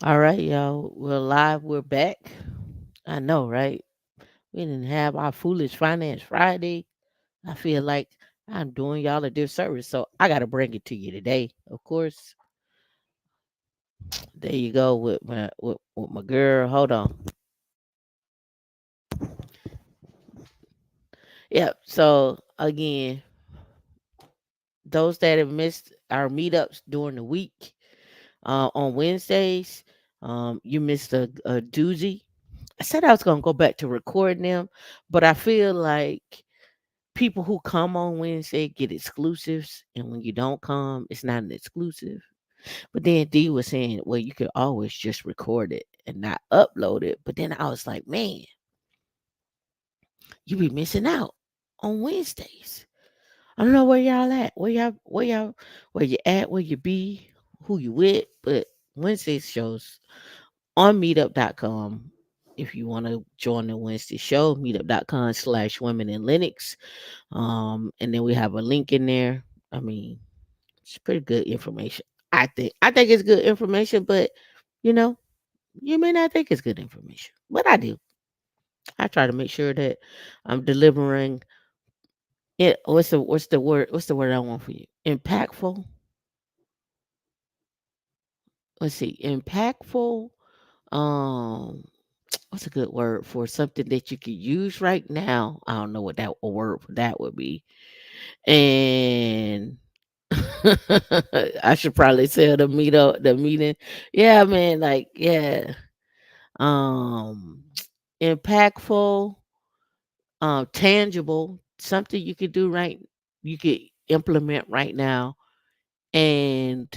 All right, y'all. We're live. We're back. I know, right? We didn't have our Foolish Finance Friday. I feel like I'm doing y'all a disservice. So I got to bring it to you today. Of course, there you go with my girl. Hold on. Yep. So again, those that have missed our meetups during the week on Wednesdays, you missed a doozy. I said I was going to go back to recording them, but I feel like people who come on Wednesday get exclusives, and when you don't come, it's not an exclusive. But then D was saying, well, you could always just record it and not upload it. But then I was like, man, you be missing out on Wednesdays. I don't know where y'all at, where you at, where you be, who you with, but Wednesday shows on meetup.com. If you want to join the Wednesday show, meetup.com/women in Linux. And then we have a link in there. I mean, it's pretty good information. I think it's good information, but you know, you may not think it's good information. But I do. I try to make sure that I'm delivering it. What's the word I want for you? Impactful. Let's see. Impactful. Um what's a good word for something that you could use right now? I don't know what that a word for that would be. And I should probably tell the meeting. Yeah, man, like yeah. Um Impactful, tangible, something you could do right you could implement right now. And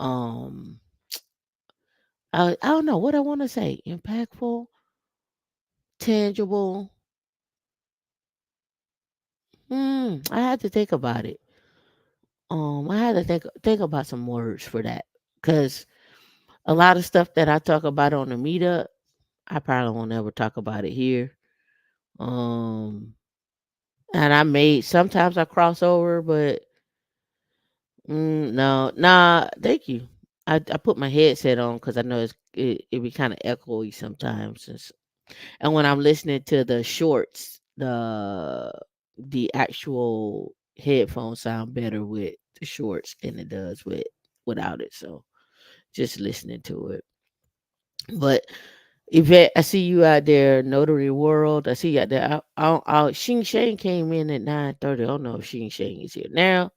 um I don't know what I want to say. Impactful, tangible. I had to think about it. I had to think about some words for that. Cause a lot of stuff that I talk about on the meetup, I probably won't ever talk about it here. Um, and I made sometimes I cross over, but no, nah. Thank you. I put my headset on because I know it be kind of echoey sometimes, and when I'm listening to the shorts, the actual headphones sound better with the shorts than it does without it. So just listening to it, but Yvette, I see you out there, Notary World. I see you out there. Shing Shang came in at 9:30. I don't know if Shing Shang is here now.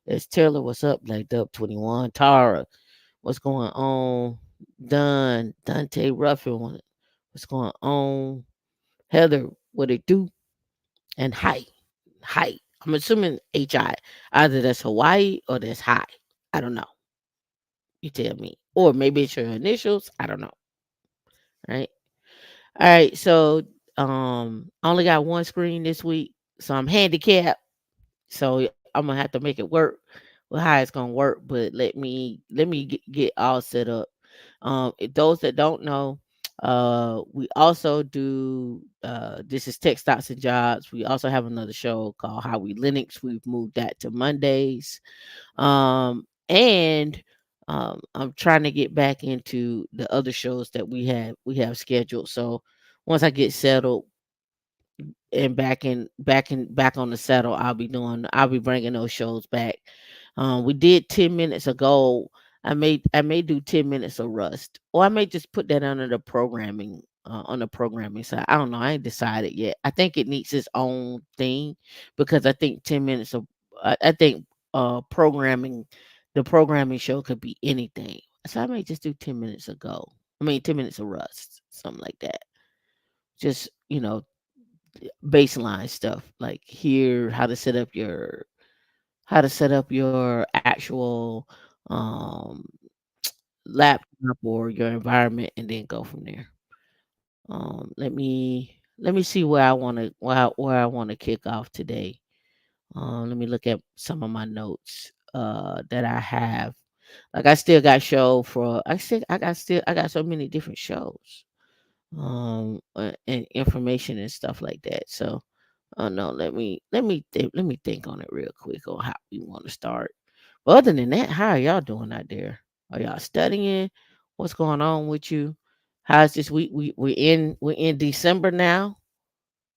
It's Taylor. What's up? Like up 21. Tara, what's going on? Dante Ruffin, what's going on? Heather, what it do? And hi. I'm assuming HI. Either that's Hawaii or that's hi. I don't know. You tell me. Or maybe it's your initials. I don't know. Right. All right, so I only got one screen this week, so I'm handicapped. So I'm gonna have to make it work with how it's gonna work. But let me get all set up. Those that don't know, we also do. This is Tech Stocks and Jobs. We also have another show called How We Linux. We've moved that to Mondays. And I'm trying to get back into the other shows that we have scheduled. So once I get settled and back on the settle, I'll be bringing those shows back. We did 10 minutes ago. I may do 10 minutes of Rust, or I may just put that under the programming on the programming side. I don't know. I ain't decided yet. I think it needs its own thing because I think 10 minutes of I think programming the programming show could be anything. So I may just do 10 minutes ago. I mean 10 minutes of Rust, something like that. Just baseline stuff like here how to set up your actual um laptop or your environment and then go from there. Let me see where I want to kick off today. Let me look at some of my notes that I have. Like I still got show for I got so many different shows and information and stuff like that. So oh no, let me think on it real quick on how we want to start. But other than that, how are y'all doing out there? Are y'all studying? What's going on with you? How's this week? We're in December now.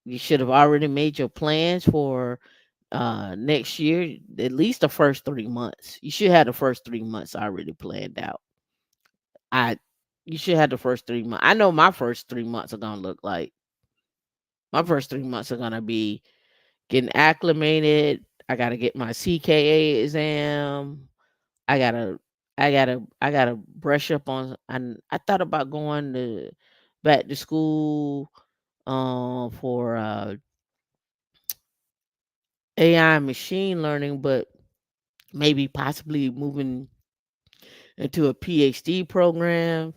You should have already made your plans for next year. At least the first 3 months. You should have the first 3 months already planned out. I You should have the first 3 months. I know my first 3 months are gonna look like. My first 3 months are gonna be getting acclimated. I gotta get my CKA exam. I gotta I gotta brush up on. I thought about going to back to school for AI and machine learning, but maybe possibly moving into a PhD program.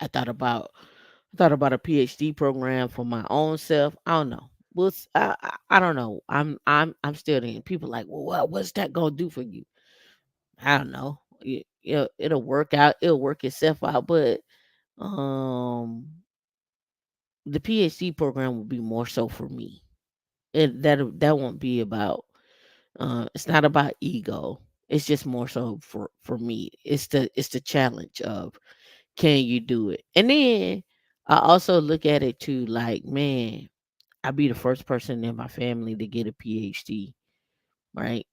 I thought about I thought about a PhD program for my own self. I don't know. I don't know. I'm still in. People like, well, what's that gonna do for you? I don't know. It'll work out. It'll work itself out. But um, the PhD program will be more so for me. That won't be about. It's not about ego. It's just more so for me. It's the challenge of, can you do it? And then I also look at it too, like, man, I'll be the first person in my family to get a PhD, right?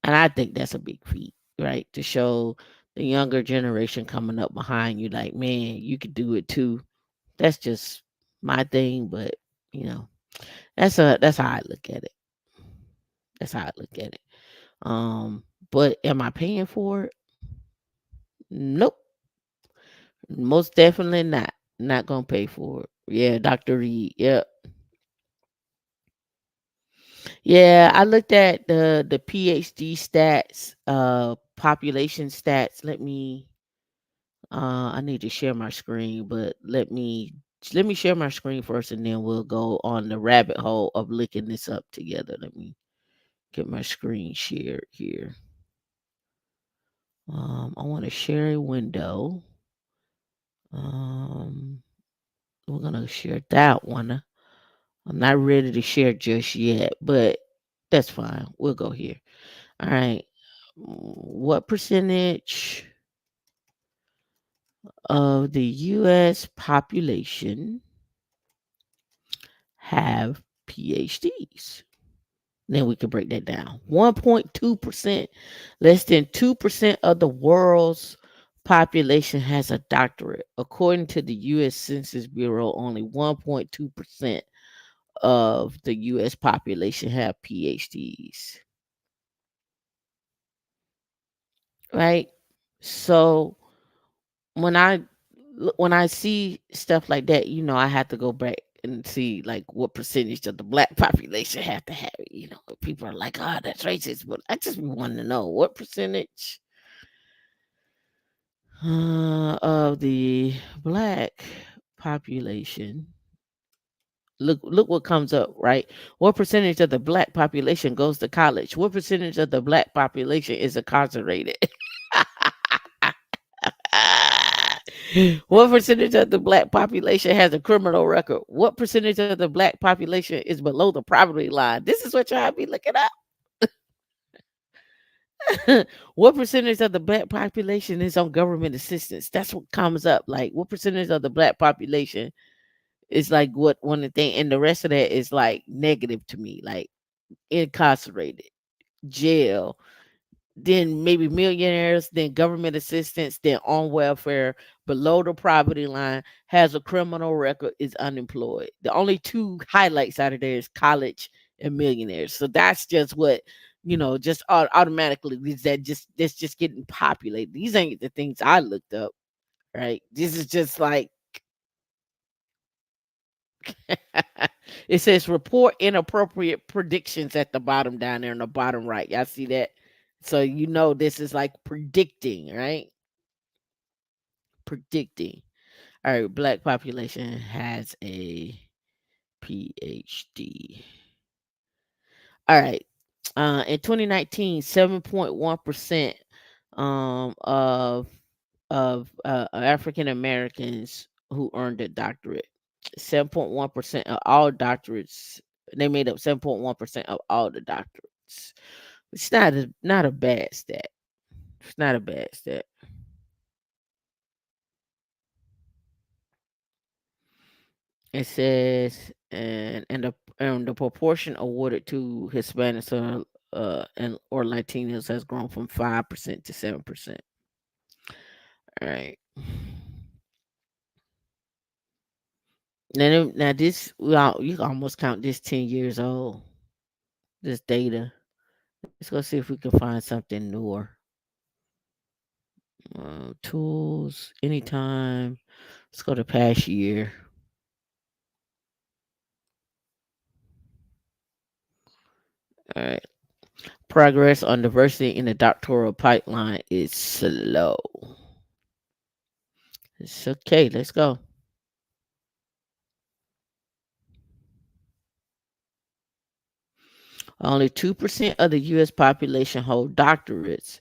And I think that's a big feat, right? To show the younger generation coming up behind you, like, man, you could do it too. That's just my thing, but you know, that's how I look at it. That's how I look at it. But am I paying for it? Nope, most definitely not. Not gonna pay for it. Yeah, Dr. Reed. Yep. Yeah, I looked at the PhD stats, population stats. I need to share my screen, but let me share my screen first, and then we'll go on the rabbit hole of looking this up together. Let me get my screen shared here. I want to share a window. Um, we're gonna share that one. I'm not ready to share just yet, but that's fine. We'll go here. All right. What percentage of the U.S. population have PhDs? Then we can break that down. 1.2%, less than 2% of the world's population has a doctorate. According to the U.S. Census Bureau, only 1.2% of the U.S. population have PhDs, right? So when I when I see stuff like that, I have to go back and see like what percentage of the black population have to have it. People are like, "Oh, that's racist," but I just want to know what percentage of the black population. Look what comes up, right? What percentage of the black population goes to college? What percentage of the black population is incarcerated? What percentage of the black population has a criminal record? What percentage of the black population is below the poverty line? This is what y'all be looking up. What percentage of the black population is on government assistance? That's what comes up. Like, what percentage of the black population is like what one of the thing, and the rest of that is like negative to me, like incarcerated, jail, then maybe millionaires, then government assistance, then on welfare, below the poverty line, has a criminal record, is unemployed. The only two highlights out of there is college and millionaires. So that's just what just automatically is that just that's just getting populated. These ain't the things I looked up, right? This is just like it says report inappropriate predictions at the bottom down there in the bottom right. Y'all see that? So this is like predicting, right? Predicting. All right, black population has a PhD. All right. In 2019, 7.1% of African Americans who earned a doctorate. 7.1% of all doctorates. They made up 7.1% of all the doctorates. It's not a bad stat. It's not a bad stat. It says, and the proportion awarded to Hispanics and or Latinos has grown from 5% to 7%. All right. Now this, well, you can almost count this 10 years old. This data. Let's go see if we can find something newer. Tools anytime. Let's go to past year. All right. Progress on diversity in the doctoral pipeline is slow. It's okay. Let's go. Only 2% of the U.S. population hold doctorates.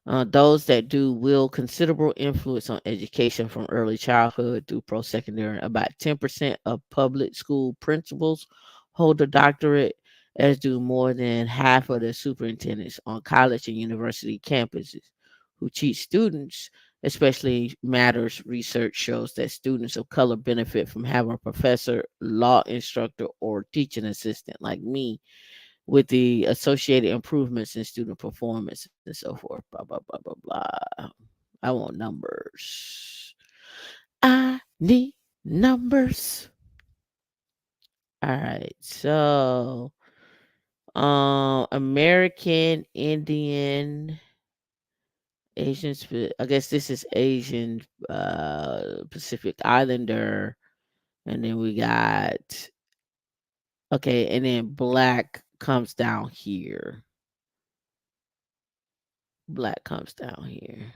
Those that do will considerable influence on education from early childhood through post secondary. About 10% of public school principals hold a doctorate, as do more than half of the superintendents on college and university campuses who teach students. Especially matters research shows that students of color benefit from having a professor, law instructor, or teaching assistant like me, with the associated improvements in student performance and so forth. Blah blah blah blah blah. I want numbers. I need numbers. All right. So, American Indian Asian. I guess this is Asian Pacific Islander, and then we got, okay, and then black comes down here. Black comes down here.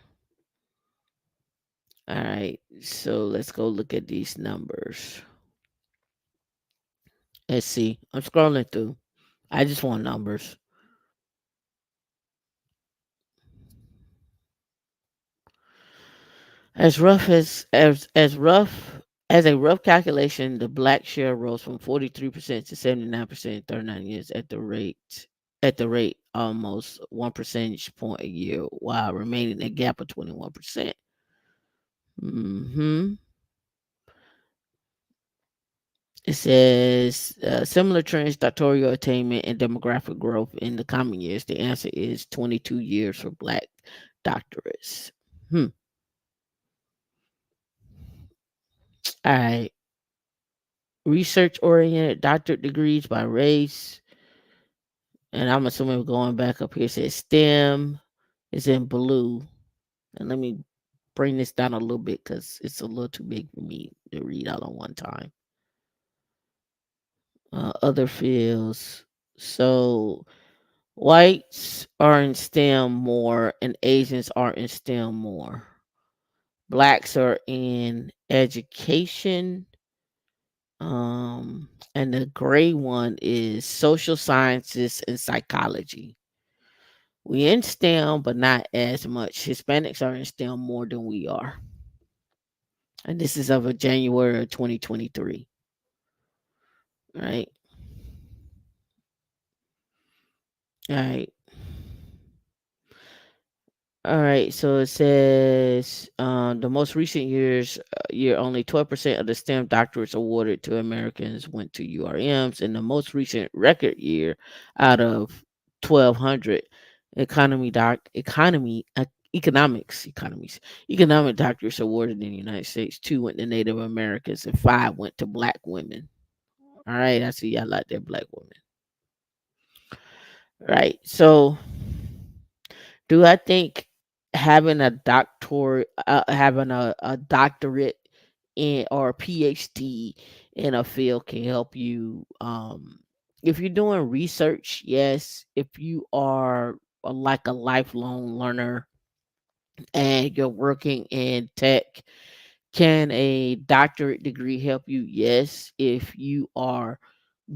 All right, so let's go look at these numbers. Let's see. I'm scrolling through. I just want numbers. As a rough calculation, the black share rose from 43% to 79% in 39 years at the rate almost 1 percentage point a year, while remaining a gap of 21%. Hmm. It says similar trends, doctoral attainment, and demographic growth in the coming years. The answer is 22 years for black doctorates. Hmm. All right. Research oriented doctorate degrees by race. And I'm assuming we're going back up here. It says STEM is in blue. And let me bring this down a little bit because it's a little too big for me to read all on one time. Other fields. So whites are in STEM more and Asians are in STEM more. Blacks are in education. And the gray one is social sciences and psychology. We in STEM, but not as much. Hispanics are in STEM more than we are. And this is of a January of 2023. Right. All right. All right, so it says the most recent year, only 12% of the STEM doctorates awarded to Americans went to URMs. In the most recent record year, out of 1,200 economic doctorates awarded in the United States, two went to Native Americans and five went to Black women. All right, I see y'all like that Black women. Right, so do I think having a doctorate in or a PhD in a field can help you? If you're doing research, yes. If you are like a lifelong learner and you're working in tech, can a doctorate degree help you? Yes. If you are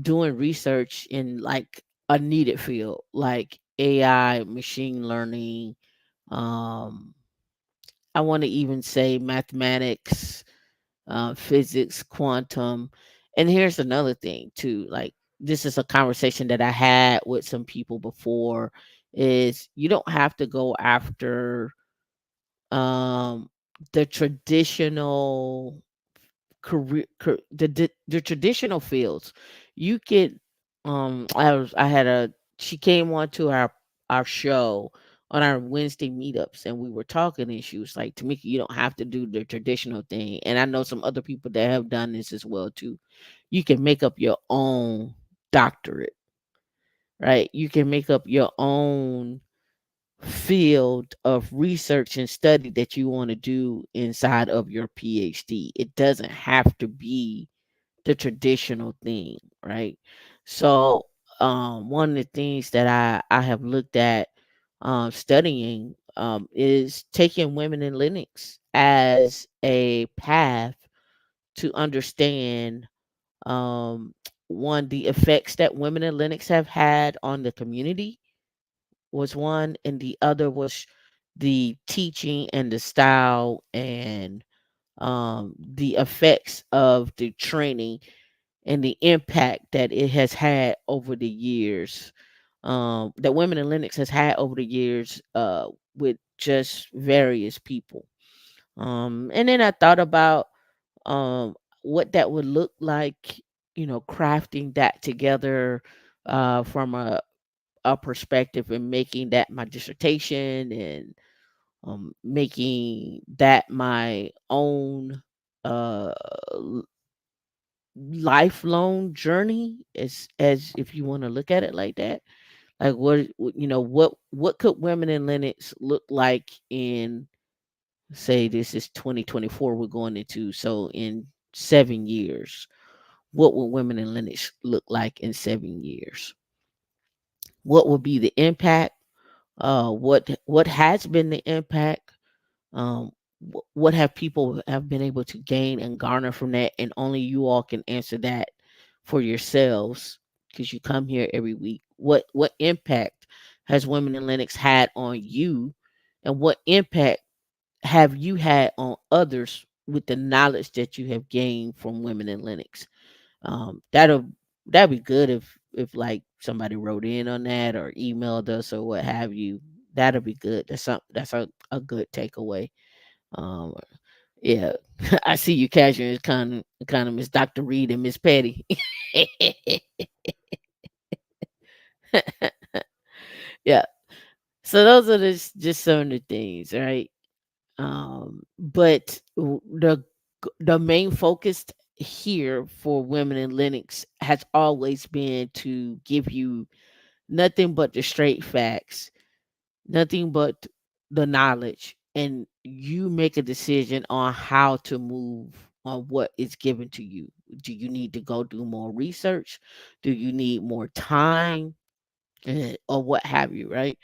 doing research in like a needed field, like AI, machine learning, um, I want to even say mathematics, physics, quantum. And here's another thing too. Like this is a conversation that I had with some people before. Is you don't have to go after um, the traditional the traditional fields. You could I had a she came on to our show on our Wednesday meetups, and we were talking, and she was like, Tamika, you don't have to do the traditional thing. And I know some other people that have done this as well too. You can make up your own doctorate, right? You can make up your own field of research and study that you want to do inside of your PhD. It doesn't have to be the traditional thing, right? So, one of the things that I have looked at studying is taking women in Linux as a path to understand um, one, the effects that women in Linux have had on the community was one, and the other was the teaching and the style and the effects of the training and the impact that it has had over the years, that women in Linux has had over the years with just various people. And then I thought about um, what that would look like, crafting that together from a perspective and making that my dissertation and making that my own uh, l- lifelong journey, as if you want to look at it like that. Like what could women in Linux look like in, say, this is 2024 we're going into, so in 7 years, what will women in Linux look like in 7 years? What will be the impact? What has been the impact? What have people have been able to gain and garner from that? And only you all can answer that for yourselves, because you come here every week. What impact has women in Linux had on you, and what impact have you had on others with the knowledge that you have gained from women in Linux? That'd be good if like somebody wrote in on that or emailed us or what have you. That'll be good. That's a good takeaway. Um, yeah, I see you casual economist, Dr. Reed and Miss Petty. Yeah. So those are just some of the things, right? But the main focus here for women in Linux has always been to give you nothing but the straight facts, nothing but the knowledge, and you make a decision on how to move on what is given to you. Do you need to go do more research? Do you need more time? Or what have you, right?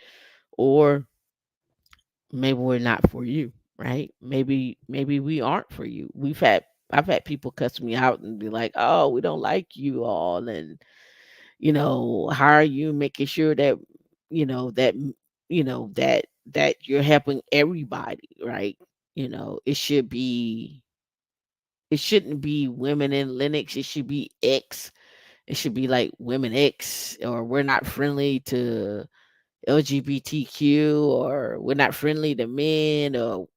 Or maybe we're not for you, right? Maybe we aren't for you. I've had people cuss me out and be like, "Oh, we don't like you all," and how are you making sure that that that you're helping everybody, right? It shouldn't be women in Linux. It should be X. It should be like women X, or we're not friendly to LGBTQ, or we're not friendly to men, or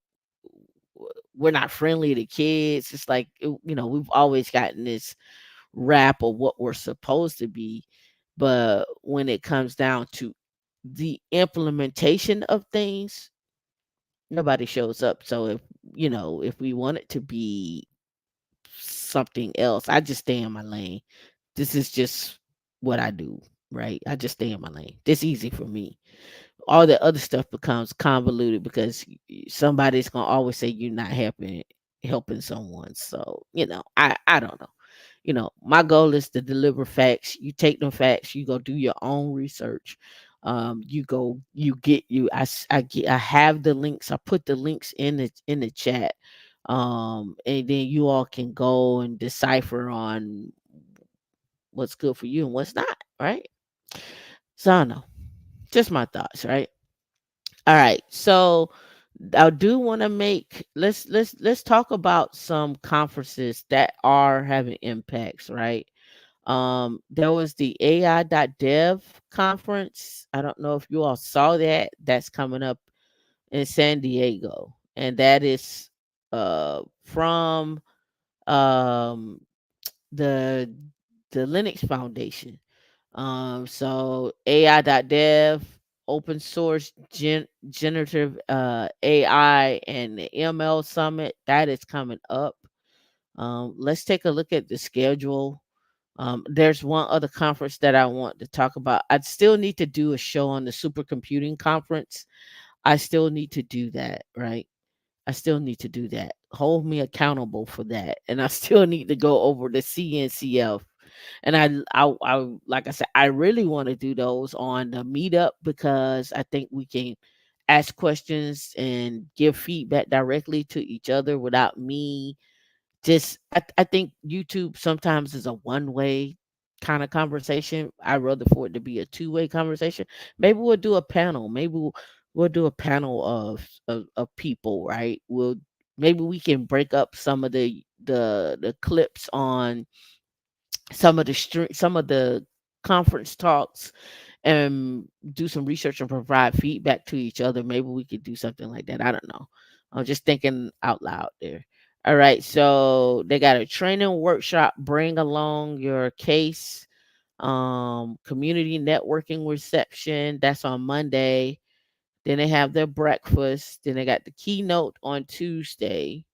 we're not friendly to kids. It's like, we've always gotten this rap of what we're supposed to be. But when it comes down to the implementation of things, nobody shows up. So if we want it to be something else, I just stay in my lane. This is just what I do, right? I just stay in my lane. It's easy for me. All the other stuff becomes convoluted because somebody's gonna always say you're not helping someone. So I don't know. My goal is to deliver facts. You take them facts, you go do your own research. You go, you get you. I have the links. I put the links in the chat. And then you all can go and decipher on what's good for you and what's not. Right. So I don't know. Just my thoughts. Right. All right. So I do want to make let's talk about some conferences that are having impacts, right? There was the AI.dev conference. I don't know if you all saw that. That's coming up in San Diego. And that is from um, the the Linux Foundation. So AI.dev, open source generative AI, and the ML summit that is coming up. Let's take a look at the schedule. There's one other conference that I want to talk about. I still need to do a show on the supercomputing conference. I still need to do that, right? I still need to do that. Hold me accountable for that. And I still need to go over the CNCF. And like I said, I really want to do those on the meetup because I think we can ask questions and give feedback directly to each other without me just I think YouTube sometimes is a one way kind of conversation. I'd rather for it to be a two-way conversation. Maybe we'll do a panel. Maybe we'll do a panel of people, right? Maybe we can break up some of the clips on some of the conference talks and do some research and provide feedback to each other. Maybe we could do something like that. I don't know. I'm just thinking out loud there. All right. So they got a training workshop. Bring along your case. Community networking reception. That's on Monday. Then they have their breakfast. Then they got the keynote on Tuesday.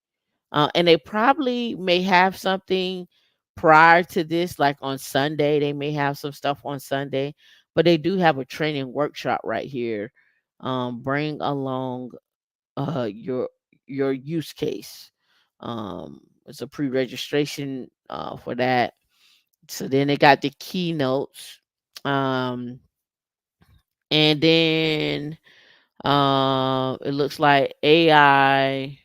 And they probably may have something prior to this, like on Sunday. They may have some stuff on Sunday, but they do have a training workshop right here. Bring along your use case. It's a pre-registration for that. So then they got the keynotes. Um, and then it looks like AI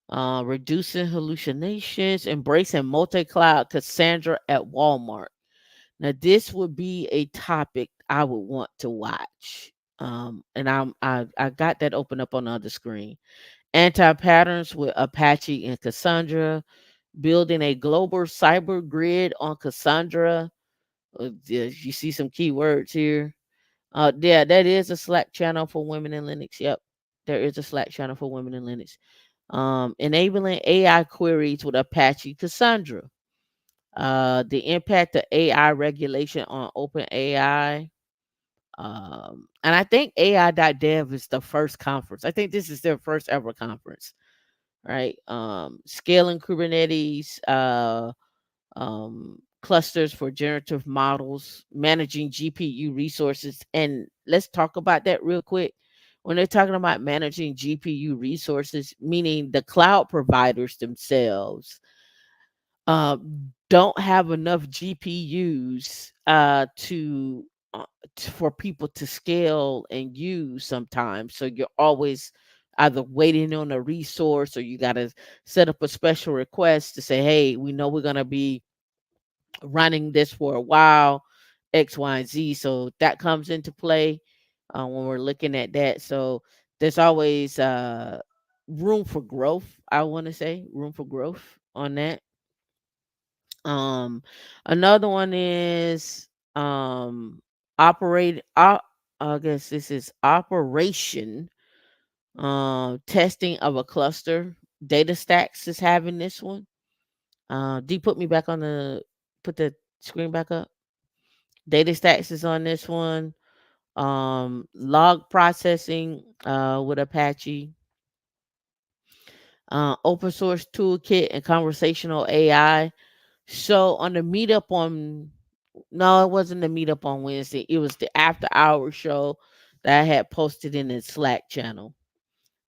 reducing hallucinations, embracing multi-cloud Cassandra at Walmart. Now, this would be a topic I would want to watch. And I got that open up on the other screen. Anti-patterns with Apache and Cassandra, building a global cyber grid on Cassandra. You see some keywords here. Yeah, that is a Slack channel for women in Linux. Yep, there is a Slack channel for women in Linux. Enabling AI queries with Apache Cassandra. The impact of AI regulation on open AI. And I think AI.dev is the first conference. I think this is their first ever conference, right? Scaling Kubernetes, clusters for generative models, managing GPU resources. And let's talk about that real quick. When they're talking about managing GPU resources, meaning the cloud providers themselves uh, don't have enough GPUs for people to scale and use sometimes. So you're always either waiting on a resource or you got to set up a special request to say, hey, we know we're going to be running this for a while, X, Y, and Z. So that comes into play when we're looking at that. So there's always room for growth. I want to say room for growth on that. Um, Another one is operate. I guess this is operation testing of a cluster. Data Stacks is having this one. D, put me back on put the screen back up. Data Stacks is on this one. Log processing with Apache. Open source toolkit and conversational AI. So on the meetup on no, it wasn't the meetup on Wednesday. It was the after hour show that I had posted in the Slack channel.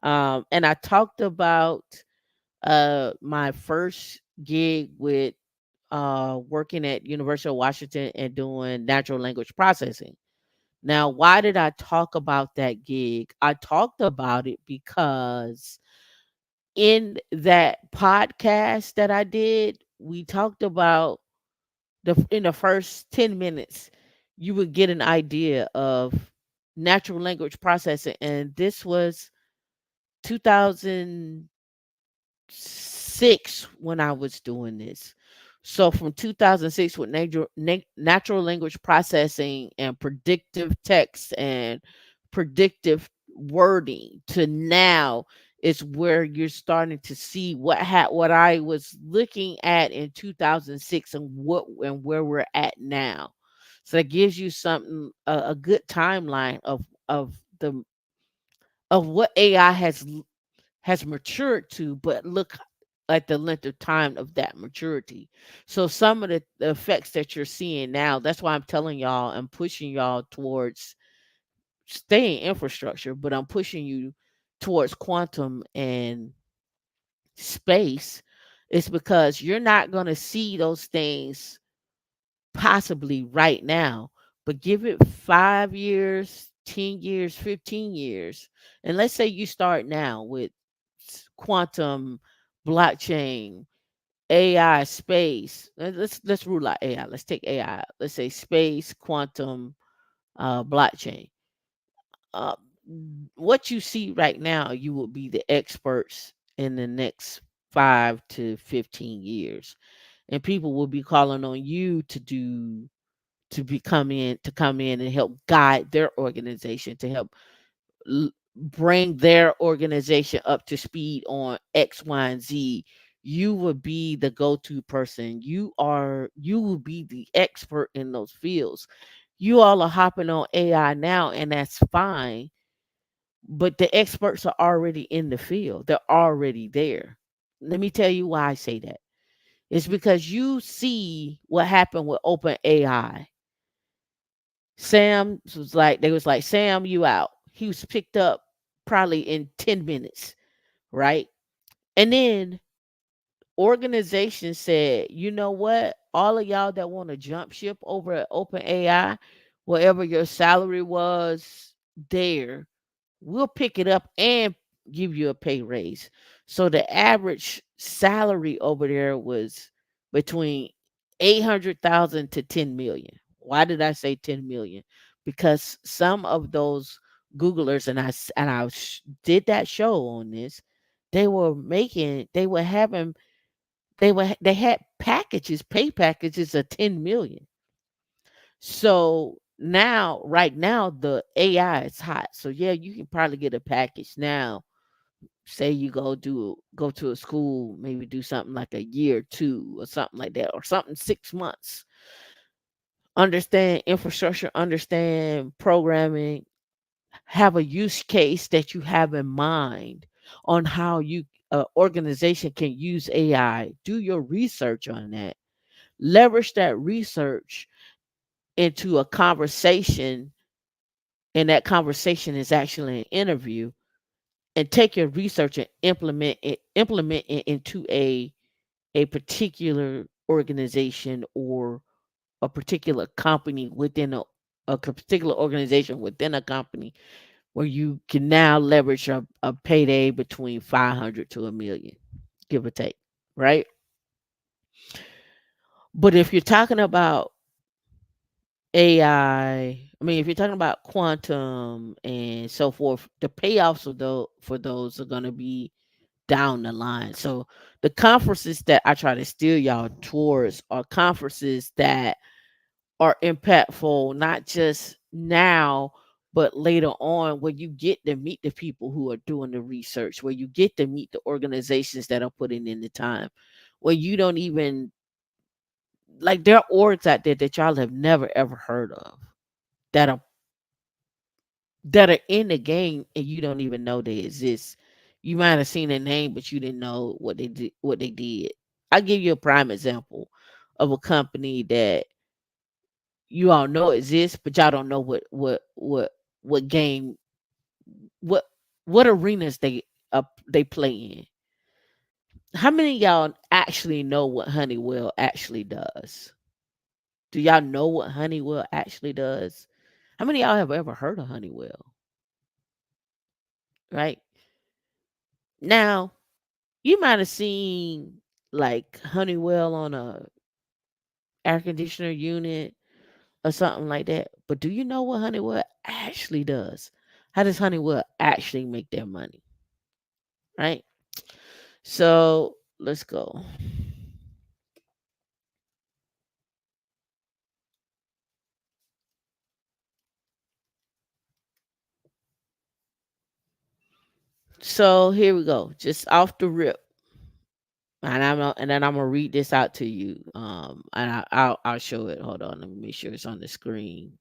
And I talked about my first gig with working at University of Washington and doing natural language processing. Now, why did I talk about that gig? I talked about it because in that podcast that I did, we talked about in the first 10 minutes, you would get an idea of natural language processing. And this was 2006 when I was doing this. So from 2006 with natural language processing and predictive text and predictive wording to now, is where you're starting to see what I was looking at in 2006 and where we're at now. So that gives you something a good timeline of the of what AI has matured to, but look at the length of time of that maturity. So some of the effects that you're seeing now, that's why I'm telling y'all, I'm pushing y'all towards staying infrastructure, but I'm pushing you towards quantum and space. It's because you're not going to see those things possibly right now, but give it 5 years, 10 years, 15 years. And let's say you start now with quantum, blockchain, AI, space. Let's rule out AI. Let's take AI. Let's say space, quantum, blockchain. uh, what you see right now, you will be the experts in the next 5 to 15 years, and people will be calling on you to come in and help guide their organization, to help bring their organization up to speed on X, Y, and Z. You will be the go-to person. You will be the expert in those fields. You all are hopping on AI now, and that's fine, but the experts are already in the field. They're already there. Let me tell you why I say that. It's because you see what happened with Open AI. They was like, Sam, you out. He was picked up probably in 10 minutes, right? And then organization said, you know what? All of y'all that want to jump ship over at Open AI, whatever your salary was there, we'll pick it up and give you a pay raise. So the average salary over there was between 800,000 to 10 million. Why did I say 10 million? Because some of those Googlers, did that show on this, they were having they had packages, pay packages of 10 million. So now, right now, the AI is hot. So yeah, you can probably get a package now. Say you go to a school, maybe do something like a year or two or something like that, or something 6 months. Understand infrastructure, understand programming, have a use case that you have in mind on how you organization can use AI. Do your research on that. Leverage that research into a conversation, and that conversation is actually an interview, and take your research and implement it into a particular organization or a particular company within a particular organization within a company, where you can now leverage a payday between 500 to a million, give or take, right? But if you're talking about I mean, if you're talking about quantum and so forth, the payoffs of those for those are going to be down the line. So the conferences that I try to steer y'all towards are conferences that are impactful, not just now, but later on, where you get to meet the people who are doing the research, where you get to meet the organizations that are putting in the time, where you don't even like there are orgs out there that y'all have never ever heard of that are in the game and you don't even know they exist. You might have seen their name, but you didn't know what they did. I'll give you a prime example of a company that you all know exists, but y'all don't know what game what what arenas they play in. How many of y'all actually know what Honeywell actually does? Do y'all know what Honeywell actually does? How many of y'all have ever heard of Honeywell? Right now, you might have seen like Honeywell on a air conditioner unit or something like that. But do you know what Honeywell actually does? How does Honeywell actually make their money? Right? So let's go. So here we go. Just off the rip. And then I'm gonna read this out to you. And I'll show it. Hold on, let me make sure it's on the screen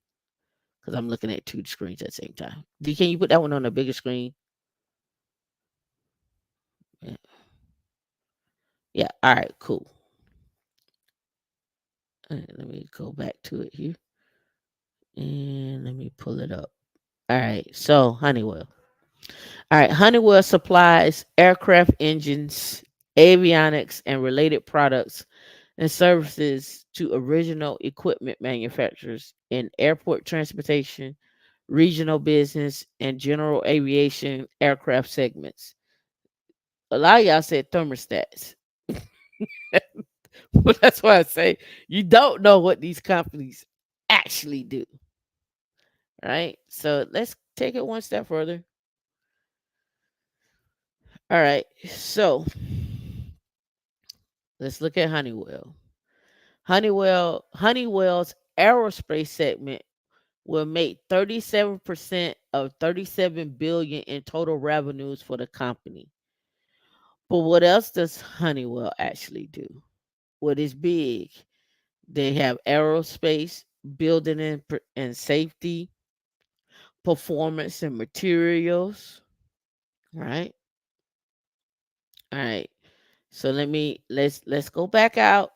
because I'm looking at two screens at the same time. Can you put that one on a bigger screen? Yeah. Yeah. All right. Cool. Let me go back to it here and let me pull it up. All right. So Honeywell. All right. Honeywell supplies aircraft engines, avionics, and related products and services to original equipment manufacturers in airport transportation, regional business, and general aviation aircraft segments. A lot of y'all said thermostats. But that's why I say you don't know what these companies actually do. Right? So let's take it one step further. All right. So let's look at Honeywell. Honeywell's aerospace segment will make 37% of 37 billion in total revenues for the company. But what else does Honeywell actually do? What is big? They have aerospace, building and safety, performance and materials, right? All right. So let's go back out.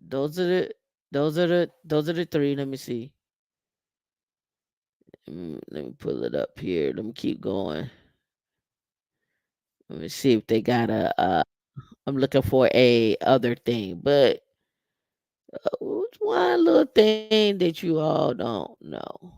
Those are the three. Let me see. Let me pull it up here. Let me keep going. Let me see if they got I'm looking for a other thing, but what's one little thing that you all don't know?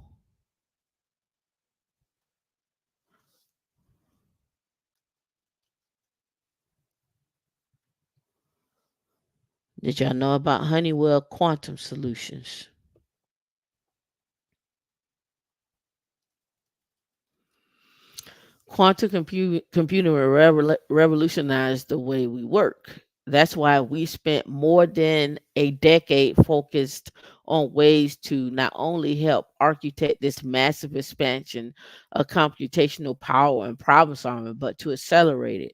Did y'all know about Honeywell Quantum Solutions? Computing will revolutionize the way we work. That's why we spent more than a decade focused on ways to not only help architect this massive expansion of computational power and problem solving, but to accelerate it.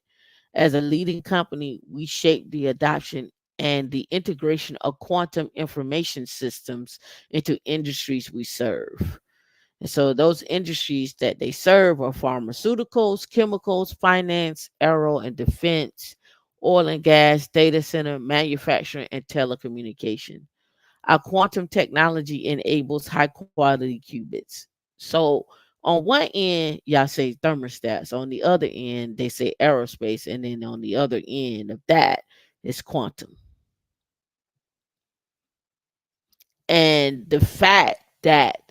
As a leading company, we shape the adoption and the integration of quantum information systems into industries we serve. And so those industries that they serve are pharmaceuticals, chemicals, finance, aero and defense, oil and gas, data center, manufacturing, and telecommunication. Our quantum technology enables high quality qubits. So on one end, y'all say thermostats. On the other end, they say aerospace. And then on the other end of that is quantum. And the fact that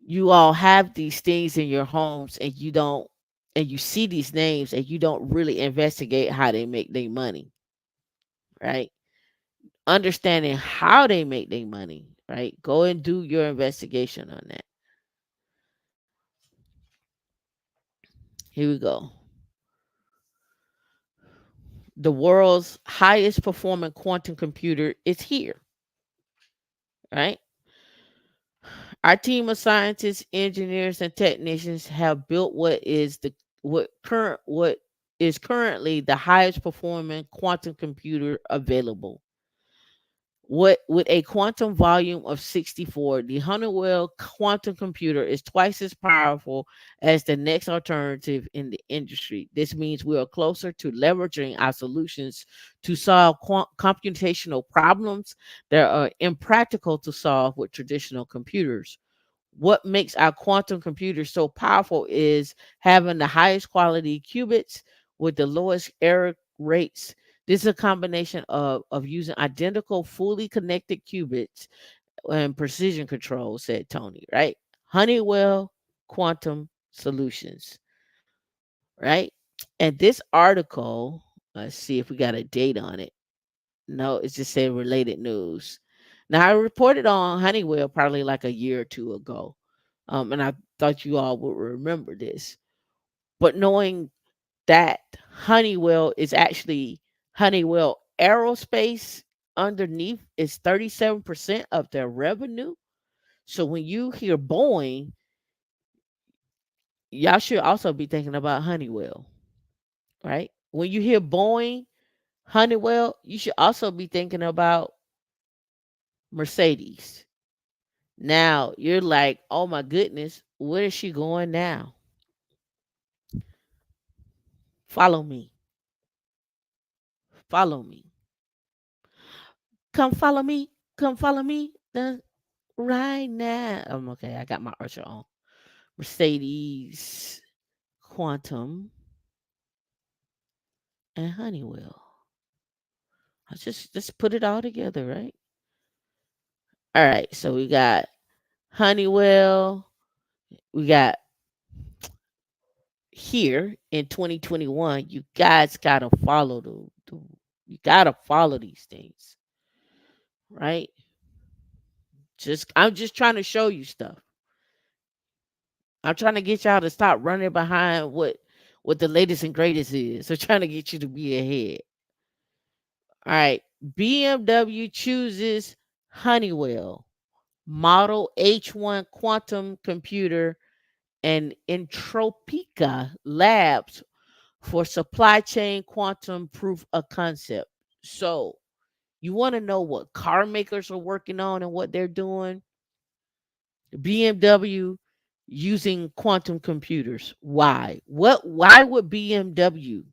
you all have these things in your homes and you don't and you see these names and you don't really investigate how they make their money, right? Understanding how they make their money, right? Go and do your investigation on that. Here we go. The world's highest performing quantum computer is here, right? Our team of scientists, engineers, and technicians have built what is currently the highest performing quantum computer available. What with a quantum volume of 64, the Honeywell quantum computer is twice as powerful as the next alternative in the industry. This means we are closer to leveraging our solutions to solve computational problems that are impractical to solve with traditional computers. What makes our quantum computer so powerful is having the highest quality qubits with the lowest error rates. This is a combination of using identical, fully connected qubits and precision control, said Tony, right? Honeywell Quantum Solutions, right? And this article, let's see if we got a date on it. No, it's just saying related news. Now, I reported on Honeywell probably like a year or two ago, and I thought you all would remember this. But knowing that Honeywell is actually Honeywell Aerospace underneath is 37% of their revenue. So when you hear Boeing, y'all should also be thinking about Honeywell. right? When you hear Boeing, Honeywell, you should also be thinking about Mercedes. Now you're like, oh my goodness, where is she going now? Follow me. Follow me. Come follow me. Come follow me. Right now. Okay. I got my Archer on. Mercedes, Quantum, and Honeywell. I just put it all together, right? All right. So we got Honeywell. We got here in 2021. You guys gotta follow the you gotta follow these things, right? I'm just trying to show you stuff. I'm trying to get y'all to stop running behind what the latest and greatest is. So trying to get you to be ahead. All right. BMW chooses Honeywell Model H1 quantum computer and Entropica Labs for supply chain quantum proof of concept. So, you want to know what car makers are working on and what they're doing? BMW using quantum computers. Why? Why would BMW,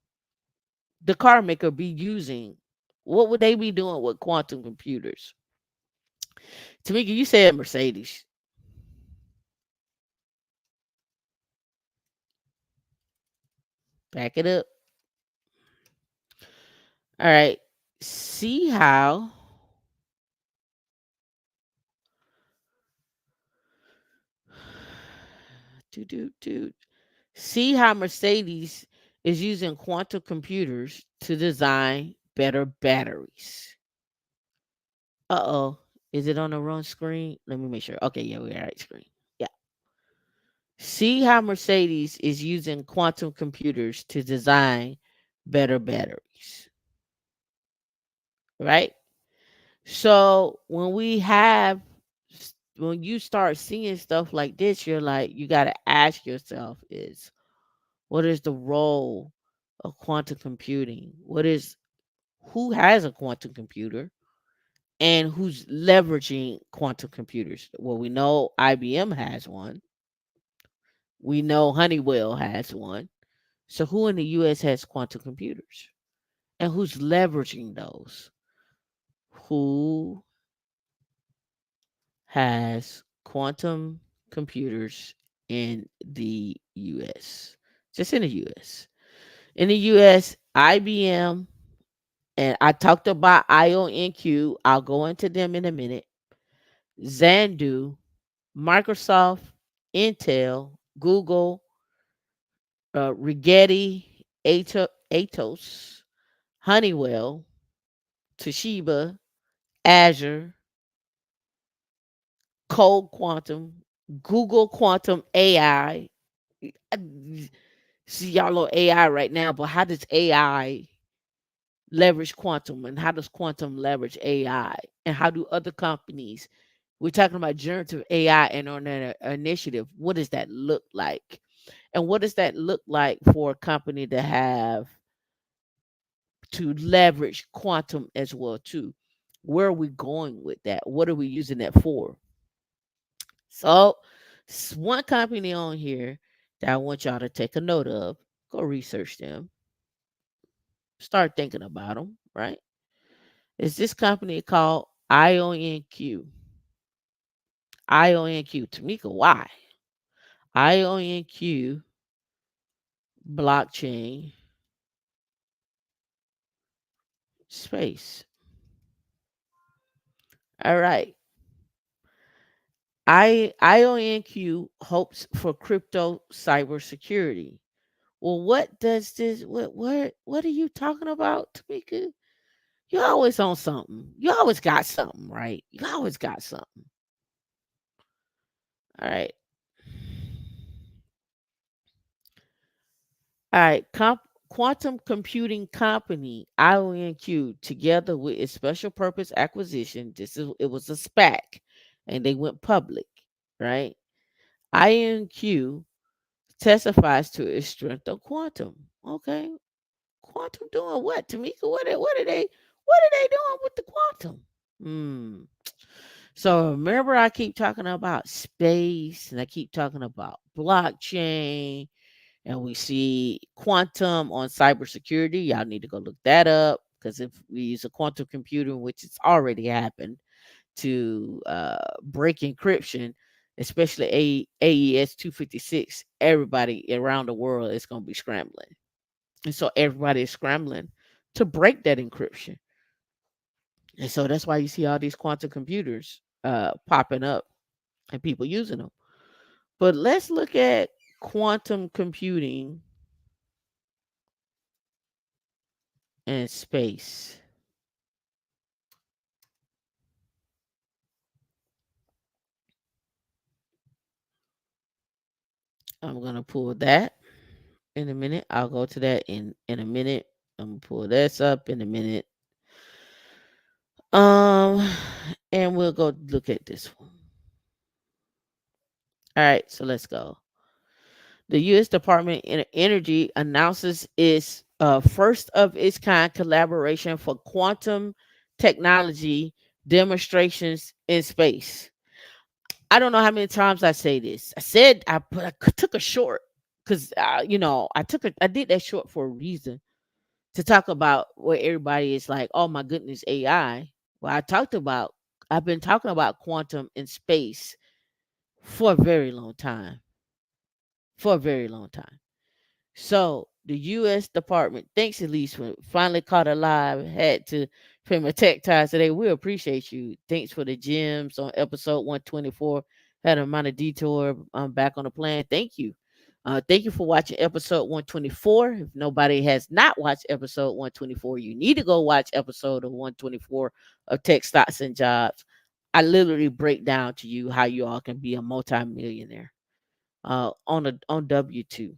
the car maker, be using? What would they be doing with quantum computers? Tamika, you said Mercedes. Back it up. All right. See how do see how Mercedes is using quantum computers to design better batteries. Uh-oh. Is it on the wrong screen? Let me make sure. Okay, yeah, we're right screen. Yeah. See how Mercedes is using quantum computers to design better batteries. Right? So when you start seeing stuff like this, you're like, you got to ask yourself is what is the role of quantum computing? Who has a quantum computer and who's leveraging quantum computers? Well, we know IBM has one. We know Honeywell has one. So who in the US has quantum computers? And who's leveraging those? Who has quantum computers in the US? Just in the US. In the US, IBM, and I talked about IONQ. I'll go into them in a minute. Zandu, Microsoft, Intel, Google, Rigetti, Atos, Honeywell, Toshiba, Azure, Cold Quantum, Google Quantum AI. See y'all on AI right now, but how does AI leverage quantum and how does quantum leverage AI? And how do other companies, we're talking about generative AI and on an initiative, what does that look like? And what does that look like for a company to leverage quantum as well too? Where are we going with that? What are we using that for? So, one company on here that I want y'all to take a note of. Go research them. Start thinking about them. Right? Is this company called IONQ? IONQ. Tamika, why? IONQ blockchain space. All right. IONQ hopes for crypto cybersecurity. Well, what does this? What are you talking about, Tamika? You always on something. You always got something, right? You always got something. All right. All right. Quantum computing company IONQ, together with its special purpose acquisition, it was a SPAC, and they went public, right? IONQ testifies to its strength of quantum. Okay. Quantum doing what, Tamika? What are they doing with the quantum? Hmm. So remember, I keep talking about space, and I keep talking about blockchain, and we see quantum on cybersecurity. Y'all need to go look that up, because if we use a quantum computer, which it's already happened, to break encryption, especially AES 256, everybody around the world is going to be scrambling. And so everybody is scrambling to break that encryption. And so that's why you see all these quantum computers popping up and people using them. But let's look at quantum computing and space. I'm going to pull that in a minute. I'll go to that in a minute. I'm going to pull this up in a minute. Um, and we'll go look at this one. All right, so let's go. The U.S. Department of Energy announces its first of its kind collaboration for quantum technology demonstrations in space. I don't know how many times I say this. I took a short because I did that short for a reason, to talk about where everybody is like, oh my goodness, AI. Well, I've been talking about quantum in space for a very long time. For a very long time. So the U.S. Department, thanks at least when finally caught alive, had to pay my tech ties today. We appreciate you. Thanks for the gems on episode 124. Had a minor detour. I'm back on the plan. Thank you. Thank you for watching episode 124. If nobody has not watched episode 124, you need to go watch episode of 124 of Tech Stocks and Jobs. I literally break down to you how you all can be a multimillionaire on W2.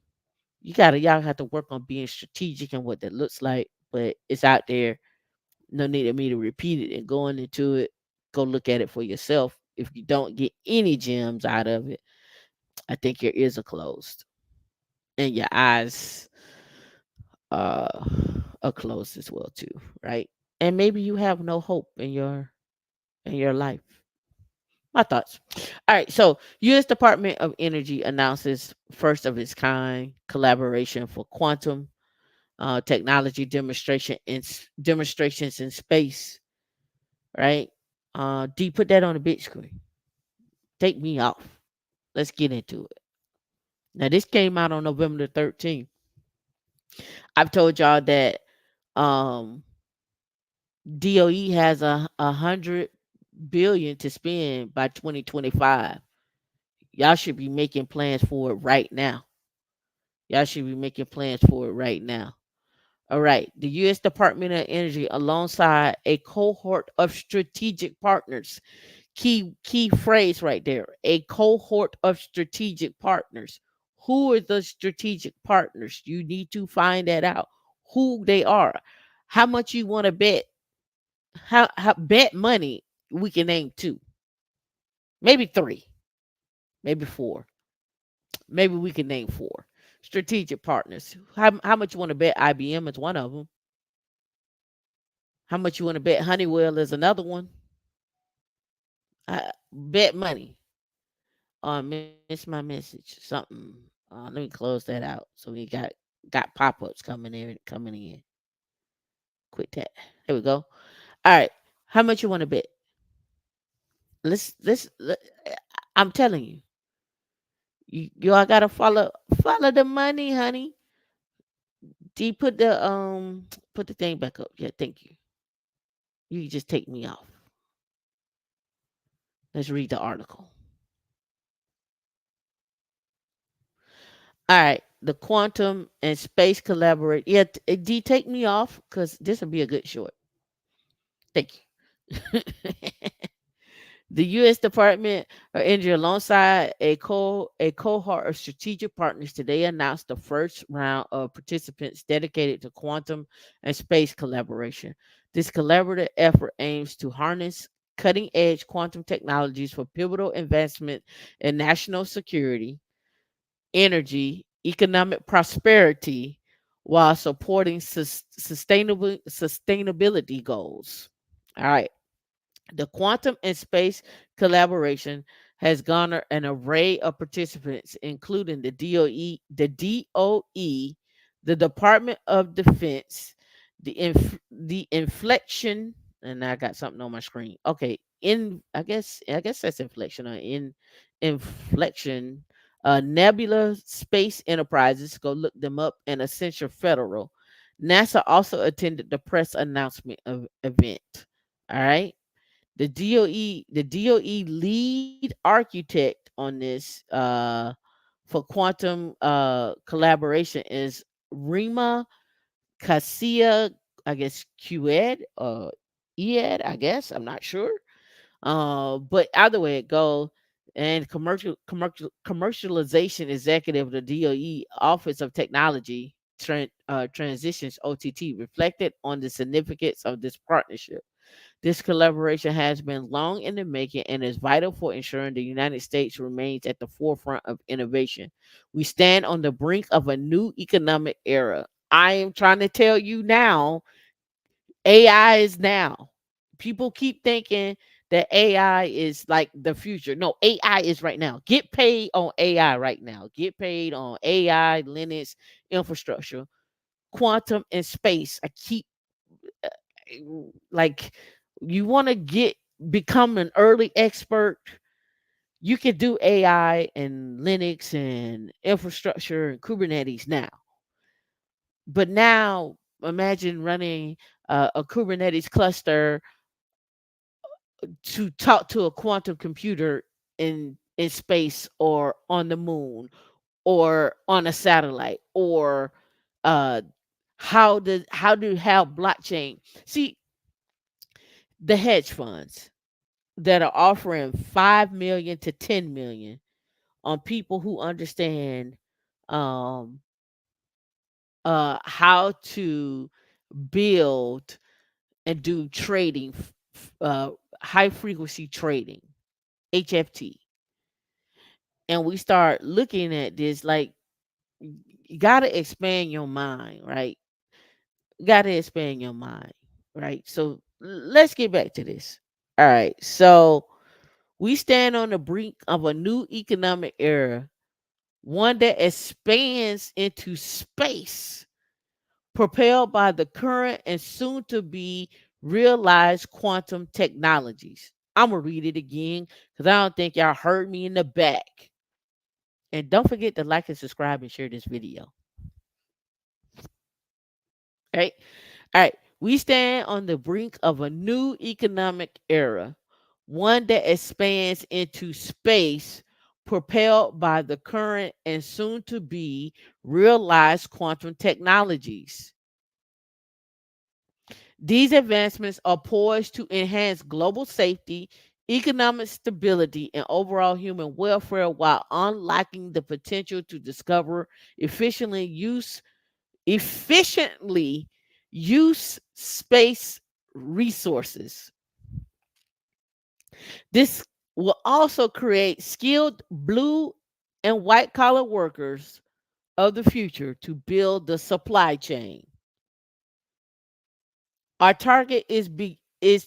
Y'all have to work on being strategic and what that looks like, but it's out there. No need of me to repeat it and going into it. Go look at it for yourself. If you don't get any gems out of it, I think your ears are closed and your eyes uh are closed as well too, right? And maybe you have no hope in your life. My thoughts. All right, so U.S. Department of Energy announces first of its kind collaboration for quantum technology demonstrations in space, right? D, put that on the big screen. Take me off. Let's get into it. Now, this came out on November the 13th. I've told y'all that um, DOE has a hundred billion to spend by 2025. Y'all should be making plans for it right now. Y'all should be making plans for it right now. All right. The U.S. Department of Energy, alongside a cohort of strategic partners, key phrase right there, a cohort of strategic partners. Who are the strategic partners? You need to find that out. Who they are. How much you want to bet? How bet money? We can name two, maybe three, maybe four. Maybe we can name four strategic partners. How much you want to bet? IBM is one of them. How much you want to bet? Honeywell is another one. Bet money. Miss my message. Something. Let me close that out. So we got pop ups coming in. Quit that. There we go. All right. How much you want to bet? Let, I'm telling you, you all gotta follow the money, honey. D, put the thing back up. Yeah, thank you. You can just take me off. Let's read the article. All right. The quantum and space collaborate. Yeah, D, take me off because this will be a good short. Thank you. The U.S. Department of Energy, alongside a cohort of strategic partners, today announced the first round of participants dedicated to quantum and space collaboration. This collaborative effort aims to harness cutting edge quantum technologies for pivotal investment in national security, energy, economic prosperity, while supporting sustainability goals. All right. The quantum and space collaboration has garnered an array of participants, including the DOE, the Department of Defense, the inflection, and I got something on my screen. Okay, I guess that's inflection or in inflection. Nebula Space Enterprises, go look them up, and Essential Federal. NASA also attended the press announcement event. All right. The DOE lead architect on this for quantum collaboration is Rima Cassia, I guess QED or ED, I guess. I'm not sure. But either way it goes, and commercialization executive of the DOE Office of Technology Transitions OTT reflected on the significance of this partnership. This collaboration has been long in the making and is vital for ensuring the United States remains at the forefront of innovation. We stand on the brink of a new economic era. I am trying to tell you now, AI is now. People keep thinking that AI is like the future. No, AI is right now. Get paid on AI right now. Get paid on AI, Linux, infrastructure, quantum, and space. I keep like you want to get become an early expert, you can do AI and Linux and infrastructure and Kubernetes now. But now imagine running a Kubernetes cluster to talk to a quantum computer in space or on the moon or on a satellite or uh how do have blockchain. See, the hedge funds that are offering 5 million to 10 million on people who understand um how to build and do trading, high frequency trading, HFT. And we start looking at this like you got to expand your mind, right? You got to expand your mind, right? So let's get back to this. All right. So we stand on the brink of a new economic era, one that expands into space, propelled by the current and soon to be realized quantum technologies. I'm going to read it again because I don't think y'all heard me in the back. And don't forget to like and subscribe and share this video. Right? All right. We stand on the brink of a new economic era, one that expands into space, propelled by the current and soon to be realized quantum technologies. These advancements are poised to enhance global safety, economic stability, and overall human welfare while unlocking the potential to discover efficiently use efficiently use space resources. This will also create skilled blue and white collar workers of the future to build the supply chain. Our target is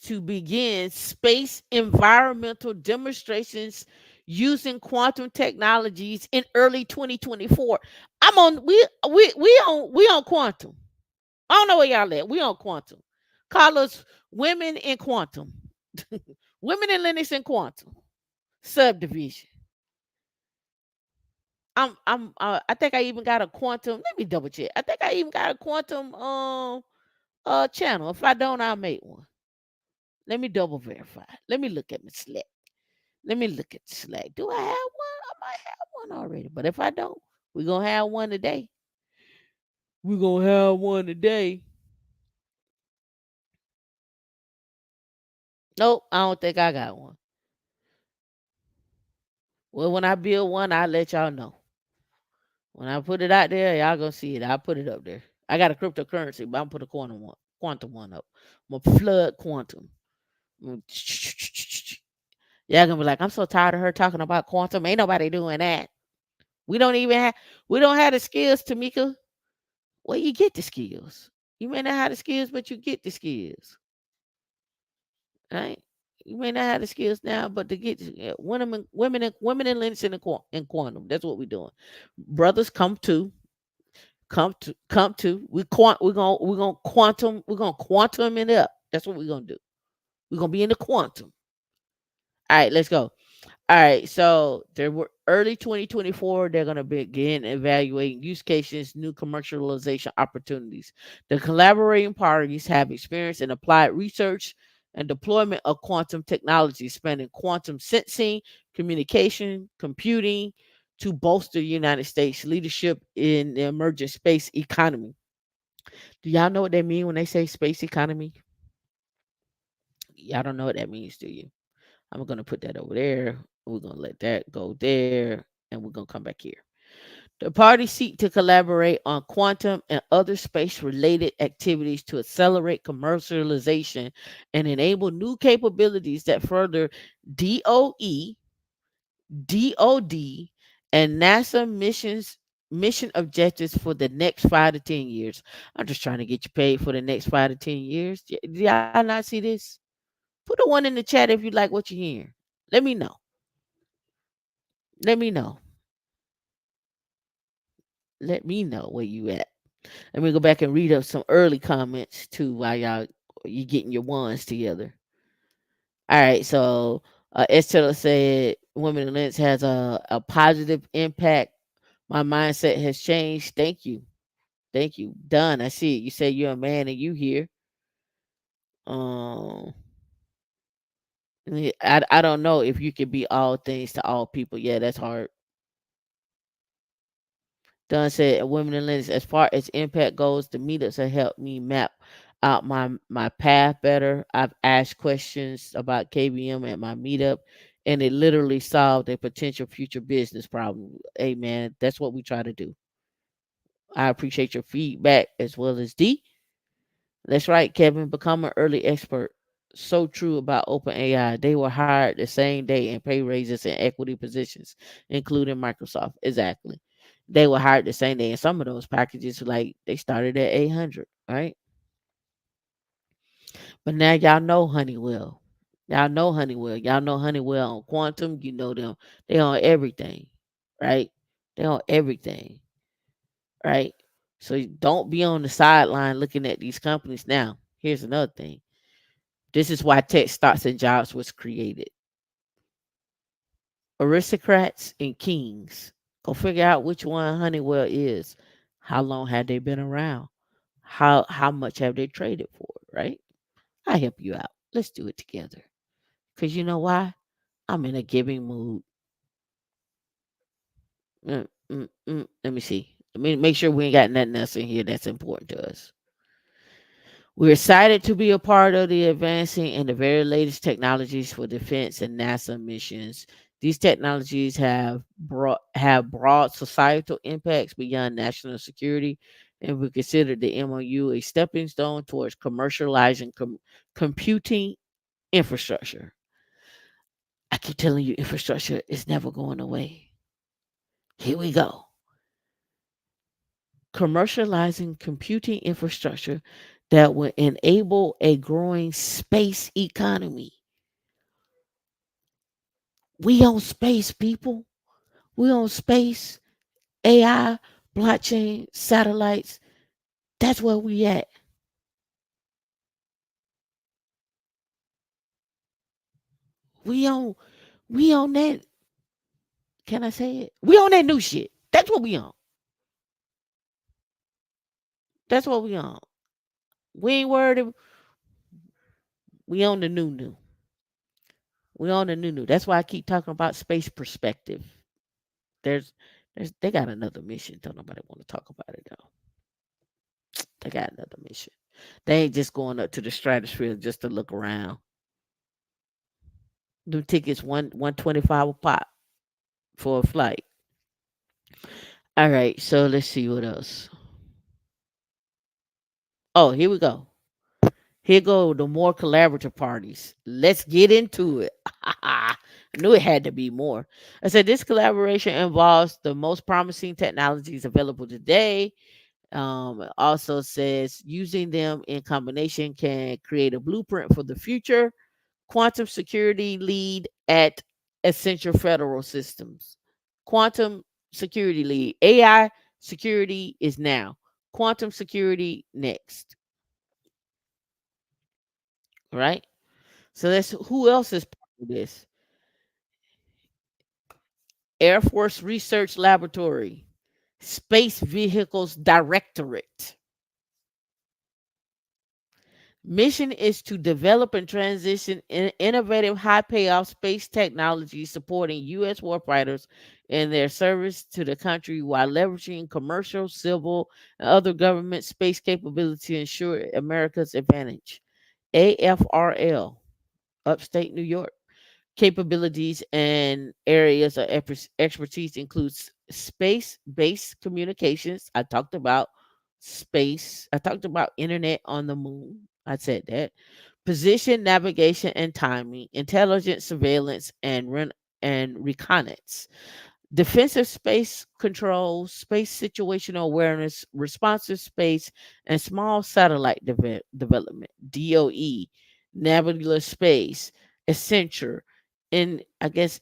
to begin space environmental demonstrations using quantum technologies in early 2024. I'm on we on quantum. I don't know where y'all at. We on quantum. Call us women in quantum. Women in Linux and quantum subdivision. I think I even got a quantum. Let me double check. I think I even got a quantum channel. If I don't, I'll make one. Let me double verify. Let me look at my Slack. Let me look at Slack. Do I have one? I might have one already. But if I don't, we're gonna have one today. We're gonna have one today. Nope, I don't think I got one. Well, when I build one, I'll let y'all know. When I put it out there, y'all gonna see it. I'll put it up there. I got a cryptocurrency, but I'm gonna put a quantum one up. I'm gonna flood quantum. Mm, Y'all gonna be like, I'm so tired of her talking about quantum. Ain't nobody doing that. We don't even have we don't have the skills, Tamika. Well, you get the skills. You may not have the skills, but you get the skills, right? You may not have the skills now, but to get women and Linux in quantum. That's what we're doing. Brothers, come to. We're gonna quantum it up. That's what we're gonna do. We're gonna be in the quantum. All right, let's go. All right, so there were early 2024. They're going to begin evaluating use cases, new commercialization opportunities. The collaborating parties have experience in applied research and deployment of quantum technology, spanning quantum sensing, communication, computing, to bolster the United States leadership in the emerging space economy. Do y'all know what they mean when they say space economy? Y'all don't know what that means, do you? I'm going to put that over there. We're going to let that go there. And we're going to come back here. The parties seek to collaborate on quantum and other space related activities to accelerate commercialization and enable new capabilities that further DOE, DOD, and NASA mission objectives for the next 5 to 10 years. I'm just trying to get you paid for the next 5 to 10 years. Do y'all not see this? Put a one in the chat if you like what you're hearing. Let me know. Let me know. Let me know where you at. Let me go back and read up some early comments too while you getting your ones together. All right, so Estella said Women in Lens has a positive impact. My mindset has changed. Thank you. Thank you. Done. I see it. You say you're a man and you here. Um I don't know if you can be all things to all people. Yeah, that's hard. Dunn said, "Women in Linux, as far as impact goes, the meetups have helped me map out my path better. I've asked questions about KBM at my meetup, and it literally solved a potential future business problem. Hey, man, that's what we try to do. I appreciate your feedback as well as D. That's right, Kevin. Become an early expert. So true about OpenAI. They were hired the same day and pay raises in equity positions, including Microsoft. Exactly. They were hired the same day. And some of those packages, like they started at 800, right? But now y'all know Honeywell. Y'all know Honeywell. Y'all know Honeywell on quantum. You know them. They on everything, right? They on everything, right? So don't be on the sideline looking at these companies. Now, here's another thing. This is why tech stocks and jobs was created. Aristocrats and kings. Go figure out which one Honeywell is. How long have they been around? How much have they traded for? Right? I help you out. Let's do it together. Cause you know why? I'm in a giving mood. Let me see. Let me make sure we ain't got nothing else in here that's important to us. We're excited to be a part of the advancing and the very latest technologies for defense and NASA missions. These technologies have broad societal impacts beyond national security, and we consider the MOU a stepping stone towards commercializing computing infrastructure. I keep telling you, infrastructure is never going away. Here we go. Commercializing computing infrastructure that will enable a growing space economy. We own space, people. We own space, AI, blockchain, satellites. That's where we at. We own we own that. Can I say it? We own that new shit. That's what we own. That's what we own. We ain't worried. We own the new. We own the new. That's why I keep talking about space perspective. There's they got another mission. Don't nobody want to talk about it though. They got another mission. They ain't just going up to the stratosphere just to look around. Them tickets 125 a pop for a flight. All right, so let's see what else. Oh, here we go. Here go the more collaborative parties. Let's get into it. I knew it had to be more. I said this collaboration involves the most promising technologies available today. It also says using them in combination can create a blueprint for the future. Quantum security lead at Essential Federal Systems. Quantum security lead. AI security is now. Quantum security next. Right? So that's who else is part of this. Air Force Research Laboratory, Space Vehicles Directorate. Mission is to develop and transition innovative high payoff space technology supporting U.S. warfighters in their service to the country while leveraging commercial, civil, and other government space capability to ensure America's advantage. AFRL, upstate New York. Capabilities and areas of expertise includes space-based communications. I talked about space. I talked about internet on the moon. I said that. Position, navigation, and timing, intelligence, surveillance, and reconnaissance. Defensive space control, space situational awareness, responsive space, and small satellite development. DOE, nebulous space, Accenture, in I guess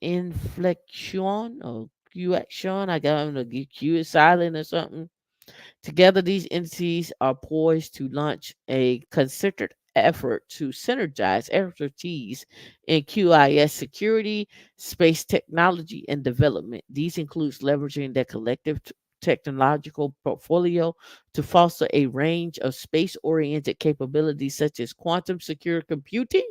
inflection or QAction. I got them to Q is silent or something. Together, these entities are poised to launch a concerted effort to synergize expertise in QIS security, space technology, and development. These includes leveraging their collective technological portfolio to foster a range of space-oriented capabilities such as quantum secure computing,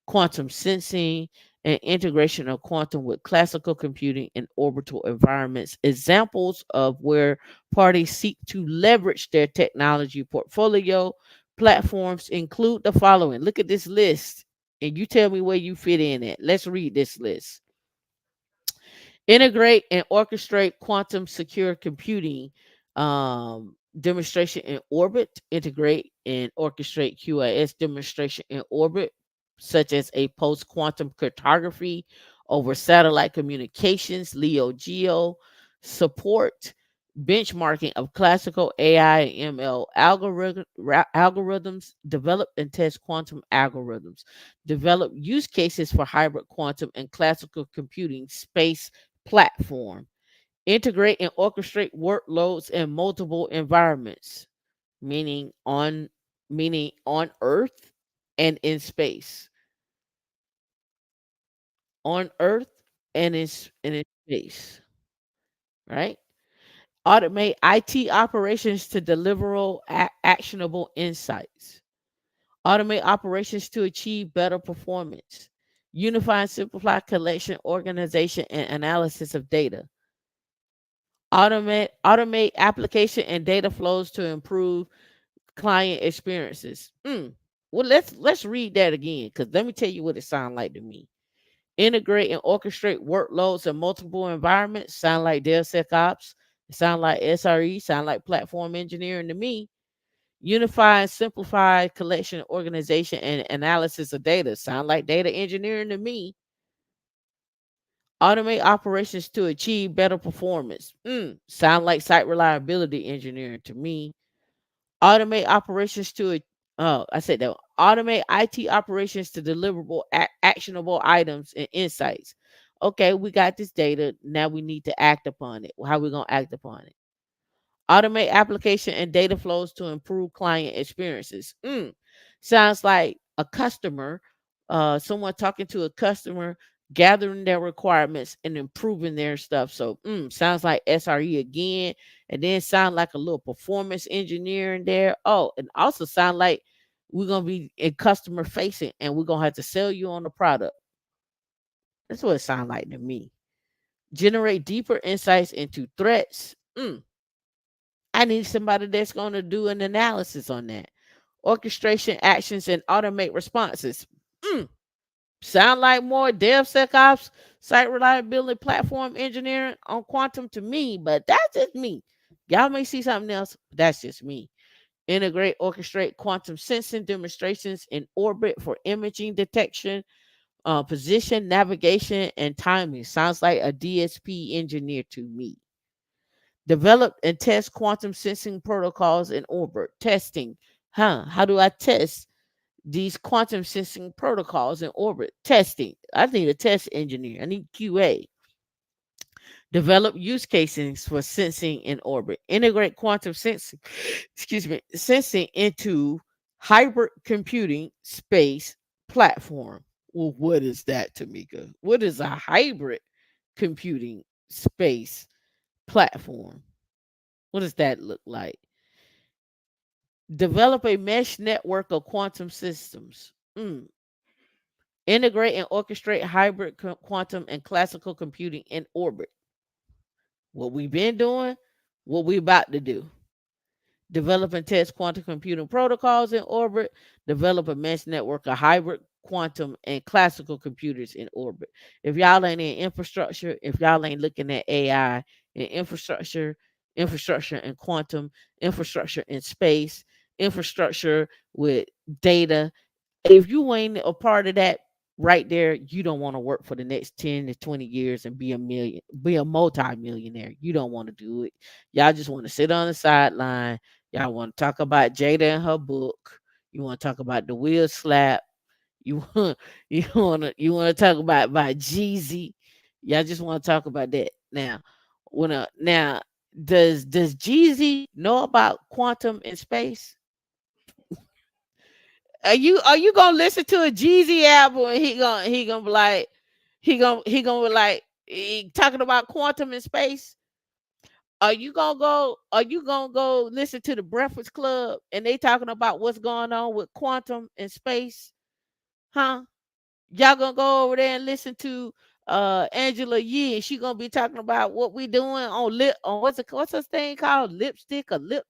quantum sensing, and integration of quantum with classical computing in orbital environments. Examples of where parties seek to leverage their technology portfolio platforms include the following. Look at this list and you tell me where you fit in at. Let's read this list. Integrate and orchestrate quantum secure computing demonstration in orbit. Integrate and orchestrate QAS demonstration in orbit, such as a post quantum cryptography over satellite communications, LEO GEO. Support benchmarking of classical AI and ML algorithms. Develop and test quantum algorithms. Develop use cases for hybrid quantum and classical computing space platform. Integrate and orchestrate workloads in multiple environments, meaning on Earth and in space. On Earth and in space, right? Automate IT operations to deliver actionable insights. Automate operations to achieve better performance. Unify and simplify collection, organization, and analysis of data. Automate application and data flows to improve client experiences. Well, let's read that again because let me tell you what it sounds like to me. Integrate and orchestrate workloads in multiple environments. Sound like DevSecOps. It sound like SRE. Sound like platform engineering to me. Unify and simplify collection, organization, and analysis of data. Sound like data engineering to me. Automate operations to achieve better performance. Sound like site reliability engineering to me. Automate operations to I said that automate IT operations to deliverable actionable items and insights. Okay, we got this data. Now we need to act upon it. How we gonna act upon it? Automate application and data flows to improve client experiences. Sounds like a customer, someone talking to a customer, gathering their requirements and improving their stuff. So, sounds like SRE again, and then sound like a little performance engineering there. Oh, and also sound like we're gonna be in customer facing, and we're gonna have to sell you on the product. That's what it sounds like to me. Generate deeper insights into threats. I need somebody that's going to do an analysis on that. Orchestration actions and automate responses. Mm, Sound like more DevSecOps, site reliability, platform engineering on quantum to me, but that's just me. Y'all may see something else, but that's just me. Integrate, orchestrate quantum sensing demonstrations in orbit for imaging detection, position, navigation, and timing. Sounds like a DSP engineer to me. Develop and test quantum sensing protocols in orbit. Testing. How do I test these quantum sensing protocols in orbit? Testing. I need a test engineer. I need QA. Develop use cases for sensing in orbit. Integrate quantum sensing, excuse me, sensing into hybrid computing space platform. Well, what is that, Tamika? What is a hybrid computing space platform? What does that look like? Develop a mesh network of quantum systems. Integrate and orchestrate hybrid quantum and classical computing in orbit. What we've been doing, what we about to do. Develop and test quantum computing protocols in orbit. Develop a mesh network of hybrid quantum and classical computers in orbit. If y'all ain't in infrastructure, if y'all ain't looking at AI and infrastructure, infrastructure and quantum, infrastructure in space, infrastructure with data, if you ain't a part of that right there, you don't want to work for the next 10 to 20 years and be a multi-millionaire. You don't want to do it. Y'all just want to sit on the sideline. Y'all want to talk about Jada and her book. You want to talk about the wheel slap. You want you want to talk about Jeezy. Y'all just want to talk about that. Now does Jeezy know about quantum and space? Are you gonna listen to a Jeezy album and he gonna be like he gonna be like talking about quantum and space? Are you gonna go listen to the Breakfast Club and they talking about what's going on with quantum and space? Huh? Y'all gonna go over there and listen to Angela Yee and she gonna be talking about what we doing on what's this thing called, lipstick or lip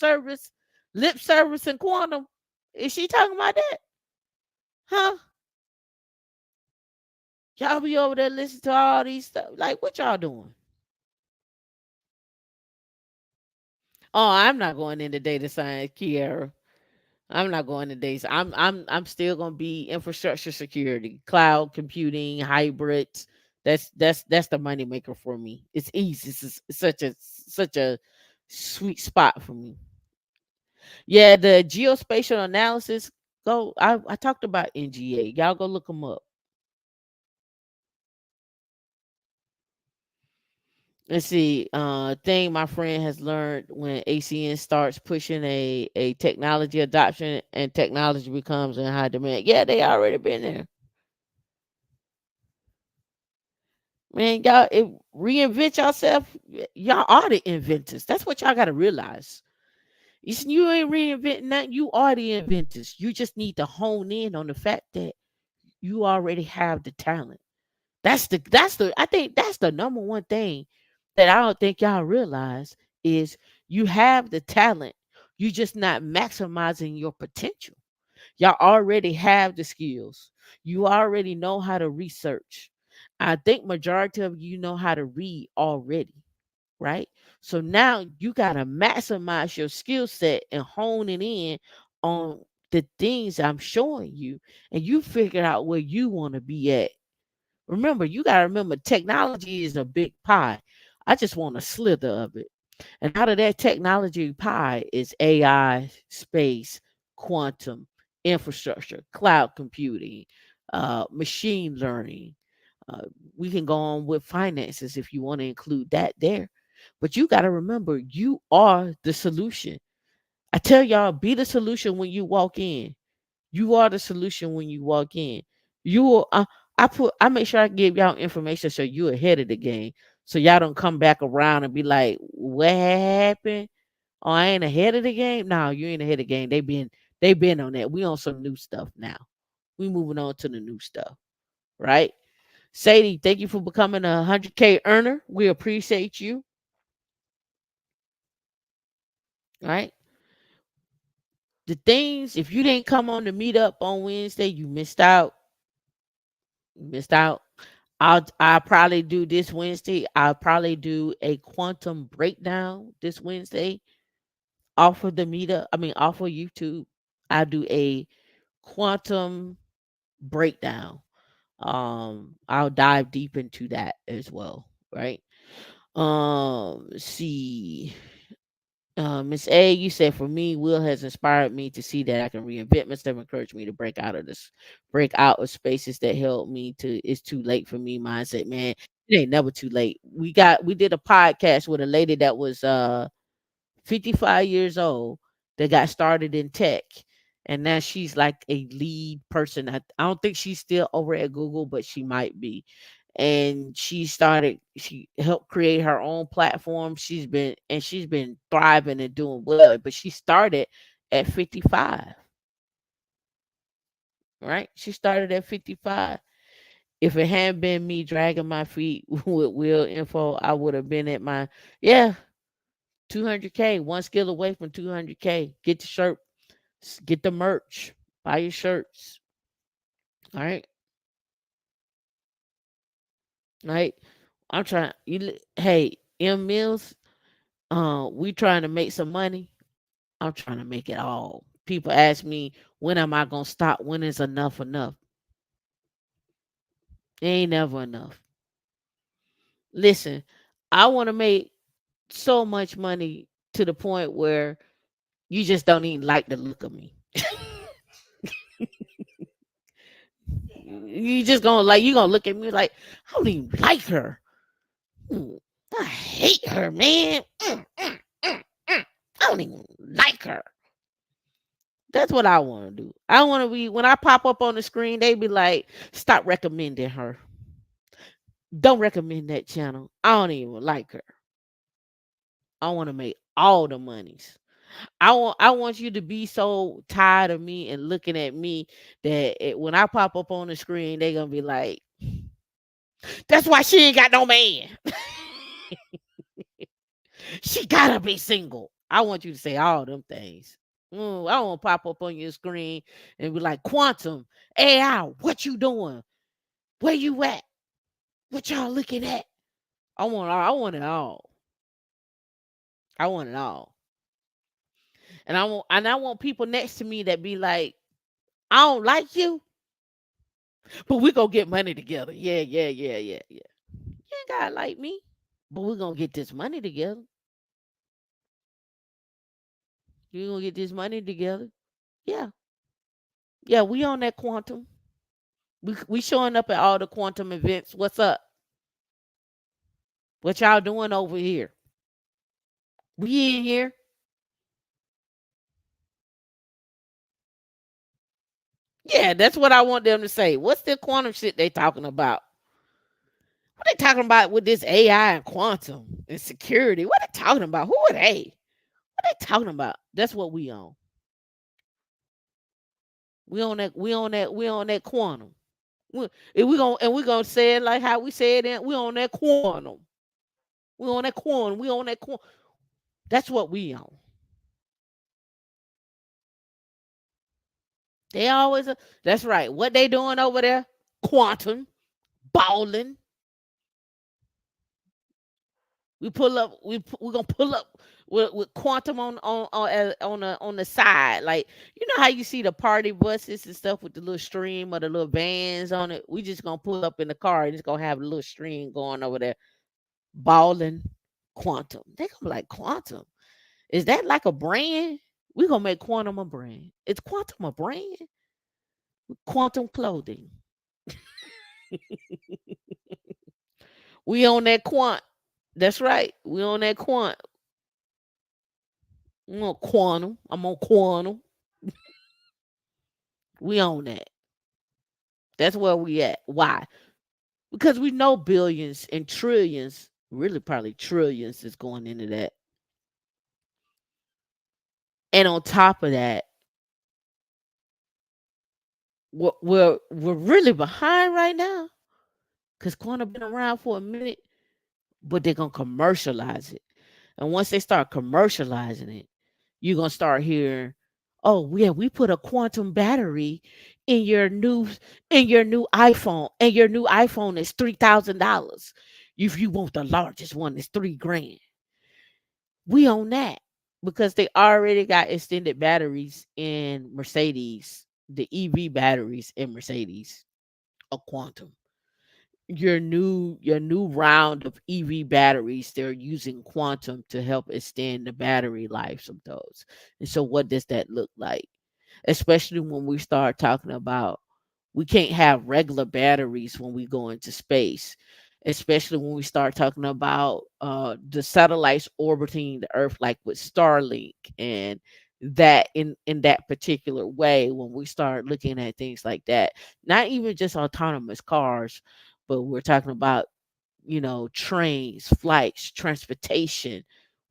service and quantum? Is she talking about that? Huh? Y'all be over there listening to all these stuff. Like, what y'all doing? Oh, I'm not going into data science, Kiara. I'm not going to data. I'm still gonna be infrastructure security, cloud computing, hybrids. That's the money maker for me. It's easy. It's such a sweet spot for me. Yeah, the geospatial analysis. Go. I talked about NGA. Y'all go look them up. Let's see. Thing my friend has learned when ACN starts pushing a technology adoption and technology becomes in high demand. Yeah, they already been there. Man, reinvent yourself. Y'all are the inventors. That's what y'all gotta realize. You ain't reinventing nothing. You are the inventors. You just need to hone in on the fact that you already have the talent. That's the I think that's the number one thing that I don't think y'all realize is you have the talent. You just not maximizing your potential. Y'all already have the skills. You already know how to research. I think majority of you know how to read already, right? So now you gotta maximize your skill set and hone it in on the things I'm showing you, and you figure out where you want to be at. Remember, you got to remember technology is a big pie. I just want a slither of it. And out of that technology pie is AI, space, quantum, infrastructure, cloud computing, machine learning. Uh, we can go on with finances if you want to include that there. But you got to remember, you are the solution. I tell y'all, be the solution when you walk in. You are the solution when you walk in. You will, I make sure I give y'all information so you ahead of the game. So y'all don't come back around and be like, what happened? Oh, I ain't ahead of the game. No, you ain't ahead of the game. They been on that. We on some new stuff now. We moving on to the new stuff. Right? Sadie, thank you for becoming a 100K earner. We appreciate you. Right? The things, if you didn't come on the meetup on Wednesday, you missed out. You missed out. I'll probably do this Wednesday. I'll probably do a quantum breakdown this Wednesday off of the meetup. I mean, off of YouTube. I do a quantum breakdown. I'll dive deep into that as well, right? See. Miss A, you said for me, Will has inspired me to see that I can reinvent myself, encouraged me to break out of spaces that held me to it's too late for me mindset. Man, it ain't never too late. We did a podcast with a lady that was 55 years old that got started in tech. And now she's like a lead person. I don't think she's still over at Google, but she might be. And she helped create her own platform. She's been thriving and doing well. But she started at 55, right? She started at 55. If it hadn't been me dragging my feet with Will Info, I would have been at my, yeah, 200K, one skill away from 200K. Get the shirt, get the merch, buy your shirts. All right. Right. I'm trying. Hey, M Mills, we trying to make some money. I'm trying to make it all. People ask me, when am I gonna stop? When is enough enough? It ain't never enough. Listen, I want to make so much money to the point where you just don't even like the look of me. You just gonna like you gonna look at me like I don't even like her. Mm, I hate her, man. I don't even like her. That's what I want to do. I want to be when I pop up on the screen, they be like, "Stop recommending her. Don't recommend that channel. I don't even like her. I want to make all the monies. I want you to be so tired of me and looking at me that when I pop up on the screen, they gonna be like, "That's why she ain't got no man. She gotta be single." I want you to say all them things. I want to pop up on your screen and be like, "Quantum AI, what you doing? Where you at? What y'all looking at?" I want it all. I want it all. And I want people next to me that be like, "I don't like you, but we gonna get money together." Yeah, yeah, yeah, yeah, yeah. You ain't gotta like me, but we gonna get this money together. You gonna get this money together. Yeah. Yeah, we on that quantum. We showing up at all the quantum events. What's up? What y'all doing over here? We in here. Yeah, that's what I want them to say. What's the quantum shit they talking about? What they talking about with this AI and quantum and security? What they talking about? Who are they? What they talking about? That's what we on. We on that. We on that. We on that quantum. We gonna say it like how we said it. We on that quantum. We on that quantum. We on that quantum. That's what we on. They always. That's right. What they doing over there? Quantum balling. We pull up. We gonna pull up with quantum on the side. Like you know how you see the party buses and stuff with the little stream or the little vans on it. We just gonna pull up in the car and just gonna have a little stream going over there. Balling quantum. They gonna be like quantum. Is that like a brand? We gonna make quantum a brand. Is quantum a brand? Quantum clothing. We on that quant. That's right. We on that quant. I'm on quantum. I'm on quantum. We own that. That's where we at. Why? Because we know billions and trillions, really probably trillions is going into that. And on top of that, we're really behind right now because quantum been around for a minute, but they're gonna commercialize it. And once they start commercializing it, you're gonna start hearing, "Oh yeah, we put a quantum battery in your new iPhone, and your new iPhone is $3,000. If you want the largest one, it's 3 grand." We own that because they already got extended batteries in Mercedes, the EV batteries in Mercedes, a quantum. your new round of EV batteries, they're using quantum to help extend the battery lives of those. And so what does that look like? Especially when we start talking about we can't have regular batteries when we go into space, especially when we start talking about the satellites orbiting the earth, like with Starlink, and that in that particular way. When we start looking at things like that, not even just autonomous cars, but we're talking about, trains, flights, transportation.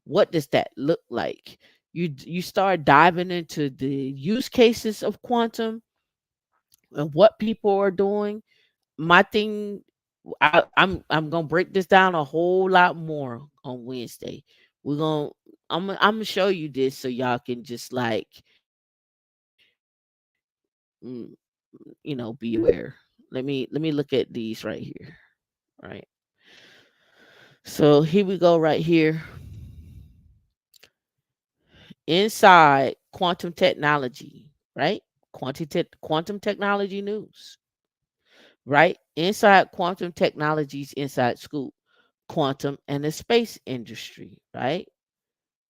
What does that look like? You start diving into the use cases of quantum and what people are doing. My thing, I'm gonna break this down a whole lot more on Wednesday. We're gonna I'm gonna show you this so y'all can just like, mm, be aware. Let me look at these right here. Right. So here we go right here. Inside quantum technology, right? Quantum technology news, right? Inside quantum technologies, inside scoop, quantum and the space industry, right?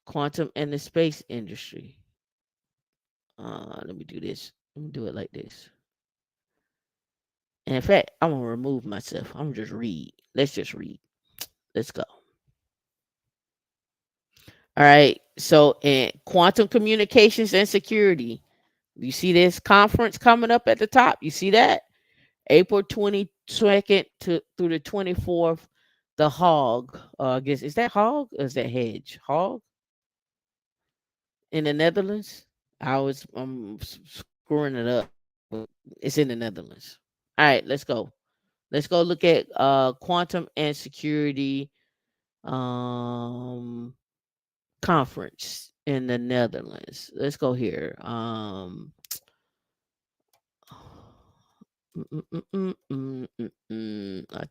Quantum and the space industry. Let me do this. Let me do it like this. And in fact, I'm gonna remove myself. I'm just read. Let's just read. Let's go. All right. So in quantum communications and security, you see this conference coming up at the top. You see that? April 22nd to through the 24th, the Hog. I guess is that Hog or is that Hedge? Hog in the Netherlands. I'm screwing it up, but it's in the Netherlands. All right, let's go. Let's go look at quantum and security um conference in the Netherlands. Let's go here. I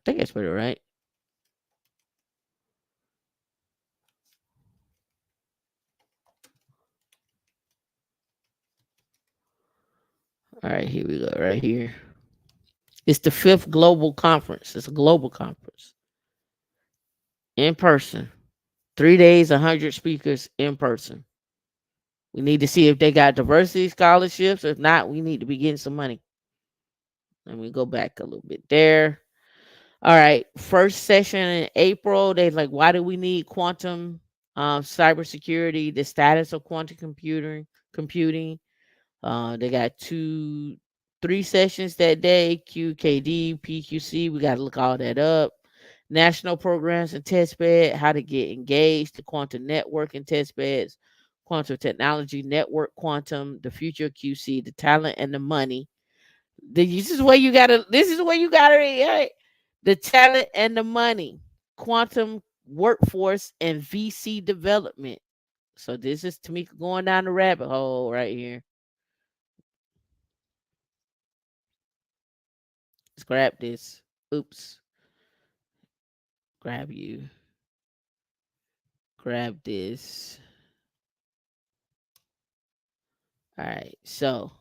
think I spelled it right. All right, here we go. Right here. It's the fifth global conference. It's a global conference in person. 3 days, 100 speakers in person. We need to see if they got diversity scholarships. If not, we need to be getting some money. Let me go back a little bit there. All right. First session in April. They like, why do we need quantum cybersecurity? The status of quantum computing. They got three sessions that day. QKD, PQC. We got to look all that up. National programs and test bed. How to get engaged. The quantum network and test beds. Quantum technology network. Quantum. The future of QC. The talent and the money. This is where you gotta. This is where you gotta. Right? The talent and the money. Quantum workforce and VC development. So this is Tameika going down the rabbit hole right here. Let's grab this. Oops. Grab you. Grab this. All right. So,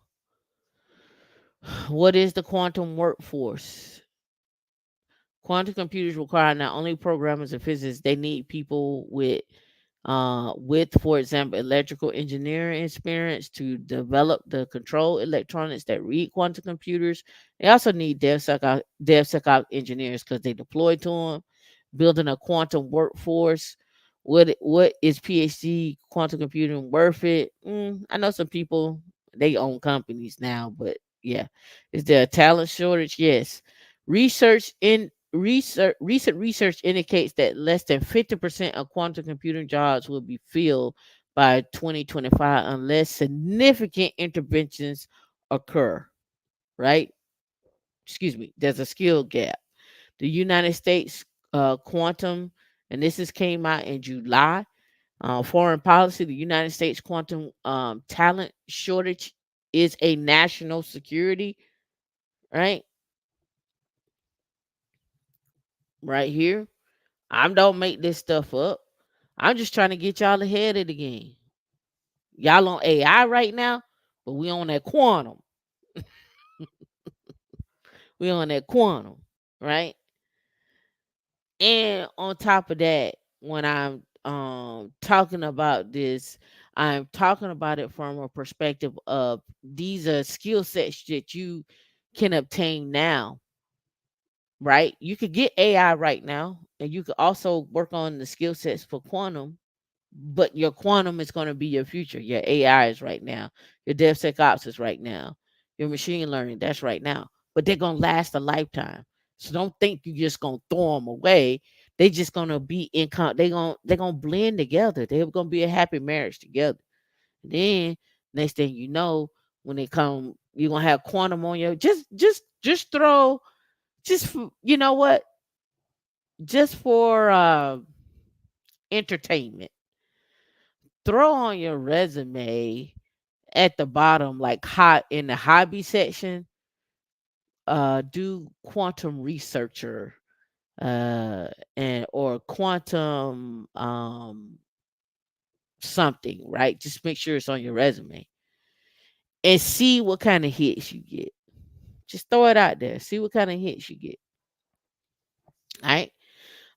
what is the quantum workforce? Quantum computers require not only programmers and physicists, they need people with, for example, electrical engineering experience to develop the control electronics that read quantum computers. They also need DevSecOps engineers because they deploy to them. Building a quantum workforce. What is PhD quantum computing worth it? I know some people they own companies now, but yeah, is there a talent shortage? Yes. Recent research indicates that less than 50% of quantum computing jobs will be filled by 2025 unless significant interventions occur, right? Excuse me, there's a skill gap. The United States quantum, and this is came out in July. Foreign policy, the United States quantum talent shortage is a national security, right? Right here. I don't make this stuff up. I'm just trying to get y'all ahead of the game. Y'all on AI right now, but we on that quantum. We on that quantum, right? And on top of that, when I'm talking about this, I'm talking about it from a perspective of these are skill sets that you can obtain now, right? You could get AI right now, and you could also work on the skill sets for quantum, but your quantum is going to be your future. Your AI is right now. Your DevSecOps is right now. Your machine learning, that's right now. But they're going to last a lifetime. So don't think you're just going to throw them away. They just going to be they're going to blend together. They're going to be a happy marriage together. And then next thing you know, when they come, you're going to have quantum on your just throw just for, you know what? Just for entertainment, throw on your resume at the bottom, like hot in the hobby section, do quantum researcher, uh and or quantum something, right? Just make sure it's on your resume and see what kind of hits you get. Just throw it out there, see what kind of hits you get. All right.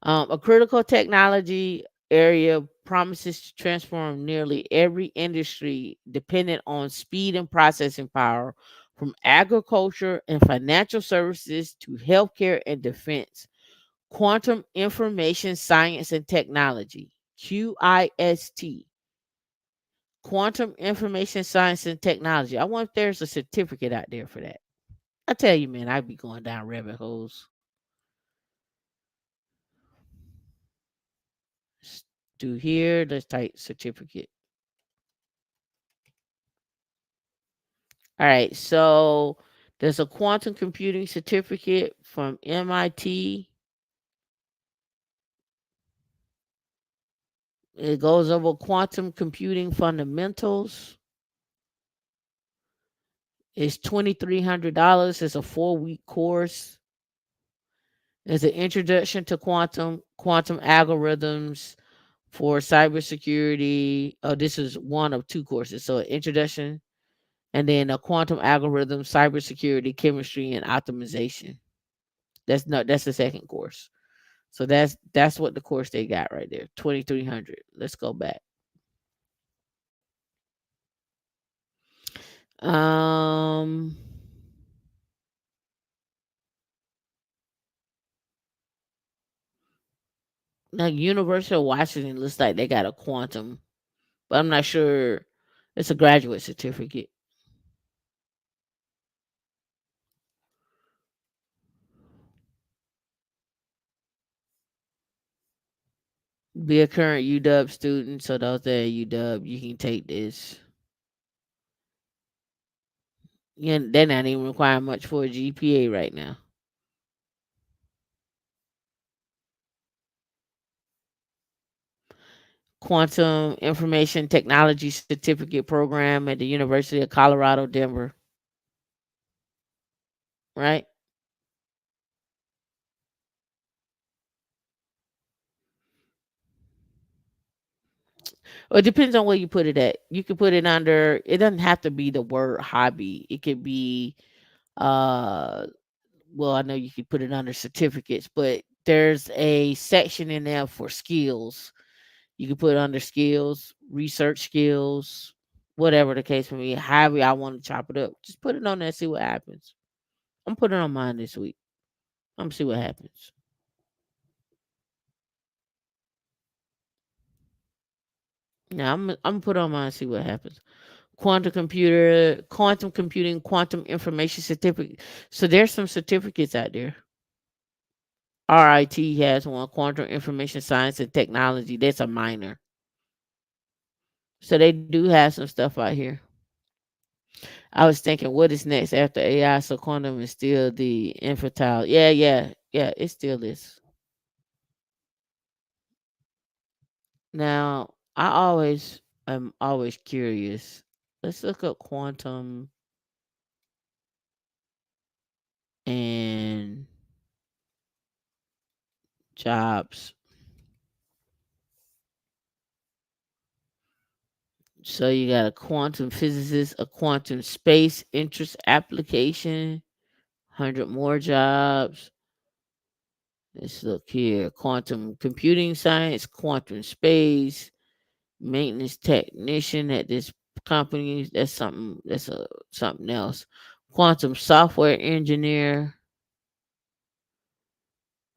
A critical technology area promises to transform nearly every industry dependent on speed and processing power, from agriculture and financial services to healthcare and defense. Quantum information science and technology, QIST. Quantum information science and technology. I wonder if there's a certificate out there for that. I tell you, man, I'd be going down rabbit holes. S- Do here, let's type certificate. All right, so there's a quantum computing certificate from MIT. It goes over quantum computing fundamentals. It's $2,300. It's a 4-week course. There's an introduction to quantum algorithms for cybersecurity. Oh, this is one of two courses. So, an introduction, and then a quantum algorithm, cybersecurity, chemistry, and optimization. That's the second course. So that's what the course they got right there. 2,300. Let's go back. Um Now University of Washington looks like they got a quantum, but I'm not sure. It's a graduate certificate. Be a current UW student, so those that are UW, you can take this. Yeah, they're not even requiring much for a GPA right now. Quantum Information Technology Certificate Program at the University of Colorado, Denver. Right? Well, it depends on where you put it at. You can put it under. It doesn't have to be the word hobby. It could be. Uh, well, I know you could put it under certificates, but there's a section in there for skills. You can put it under skills, research skills, whatever the case may be. However, I want to chop it up. Just put it on there and see what happens. I'm putting it on mine this week. I'm gonna see what happens. Now I'm gonna put it on mine and see what happens. Quantum computing, quantum information certificate. So there's some certificates out there. RIT has one, quantum information science and technology. That's a minor. So they do have some stuff out here. I was thinking, what is next after AI? So quantum is still the infantile. Yeah. It still is. Now I'm always curious. Let's look up quantum and jobs. So you got a quantum physicist, a quantum space interest application, 100 more jobs. Let's look here. Quantum computing science, quantum space, maintenance technician at this company. That's something. That's something else. Quantum software engineer,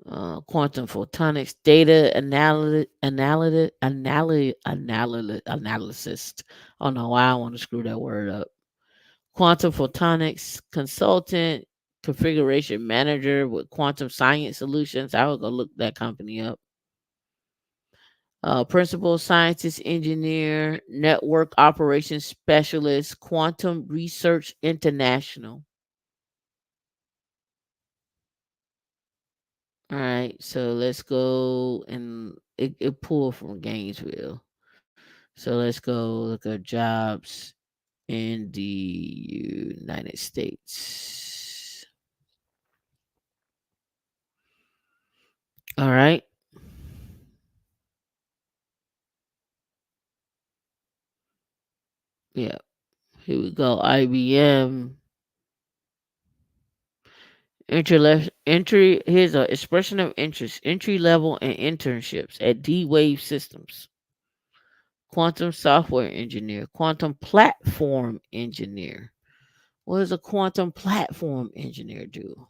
quantum photonics data analysis. I don't know why I want to screw that word up. Quantum photonics consultant, configuration manager with quantum science solutions. I will go look that company up. Principal scientist engineer, network operations specialist, quantum research international. All right, so let's go and it pulled from Gainesville. So let's go look at jobs in the United States. All right, yeah, here we go. IBM entry. Here's a expression of interest: entry level and internships at D Wave Systems. Quantum software engineer, quantum platform engineer. What does a quantum platform engineer do?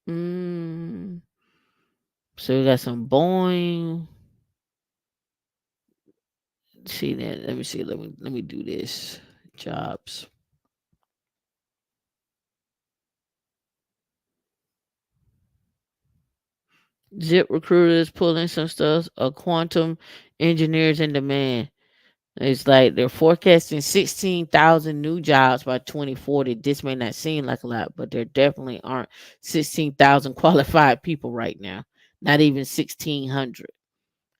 Mm, so we got some Boeing. See that? Let me see. Let me do this. Jobs. Zip recruiters pulling some stuff. A quantum engineers in demand. It's like they're forecasting 16,000 new jobs by 2040. This may not seem like a lot, but there definitely aren't 16,000 qualified people right now. Not even 1,600.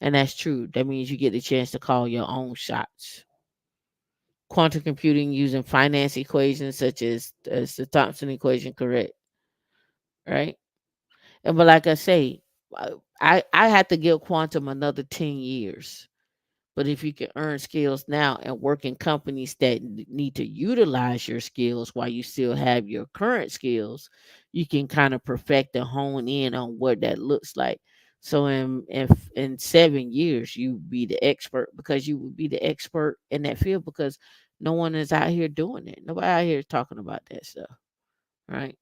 And that's true. That means you get the chance to call your own shots. Quantum computing using finance equations such as the Thomson equation, correct? Right? And but like I say, I had to give quantum another 10 years. But if you can earn skills now and work in companies that need to utilize your skills while you still have your current skills, you can kind of perfect and hone in on what that looks like. So in 7 years, you be the expert because you would be the expert in that field because no one is out here doing it. Nobody out here is talking about that stuff, right?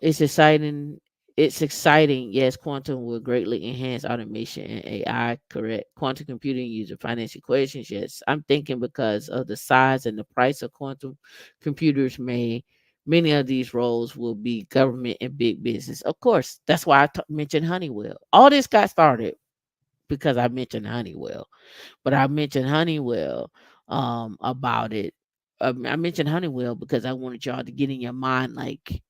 It's exciting. It's exciting. Yes, quantum will greatly enhance automation and AI. Correct. Quantum computing using finance equations. Yes, I'm thinking because of the size and the price of quantum computers, many of these roles will be government and big business. Of course, that's why mentioned Honeywell. All this got started because I mentioned Honeywell, but I mentioned Honeywell about it. I mentioned Honeywell because I wanted y'all to get in your mind like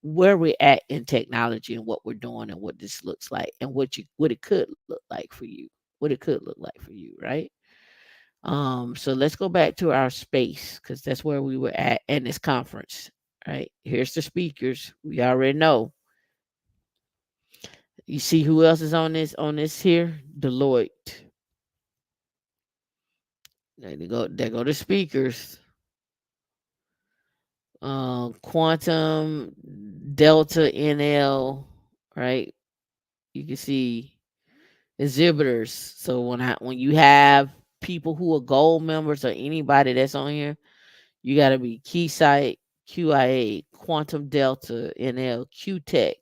where we're at in technology and what we're doing and what this looks like and what it could look like for you. What it could look like for you, right? So let's go back to our space because that's where we were at in this conference. Right. Here's the speakers. We already know. You see who else is on this here? Deloitte. There go the speakers. Quantum Delta NL, right? You can see exhibitors. So when you have people who are gold members or anybody that's on here, you got to be Keysight, QIA, Quantum Delta, NL, QTech,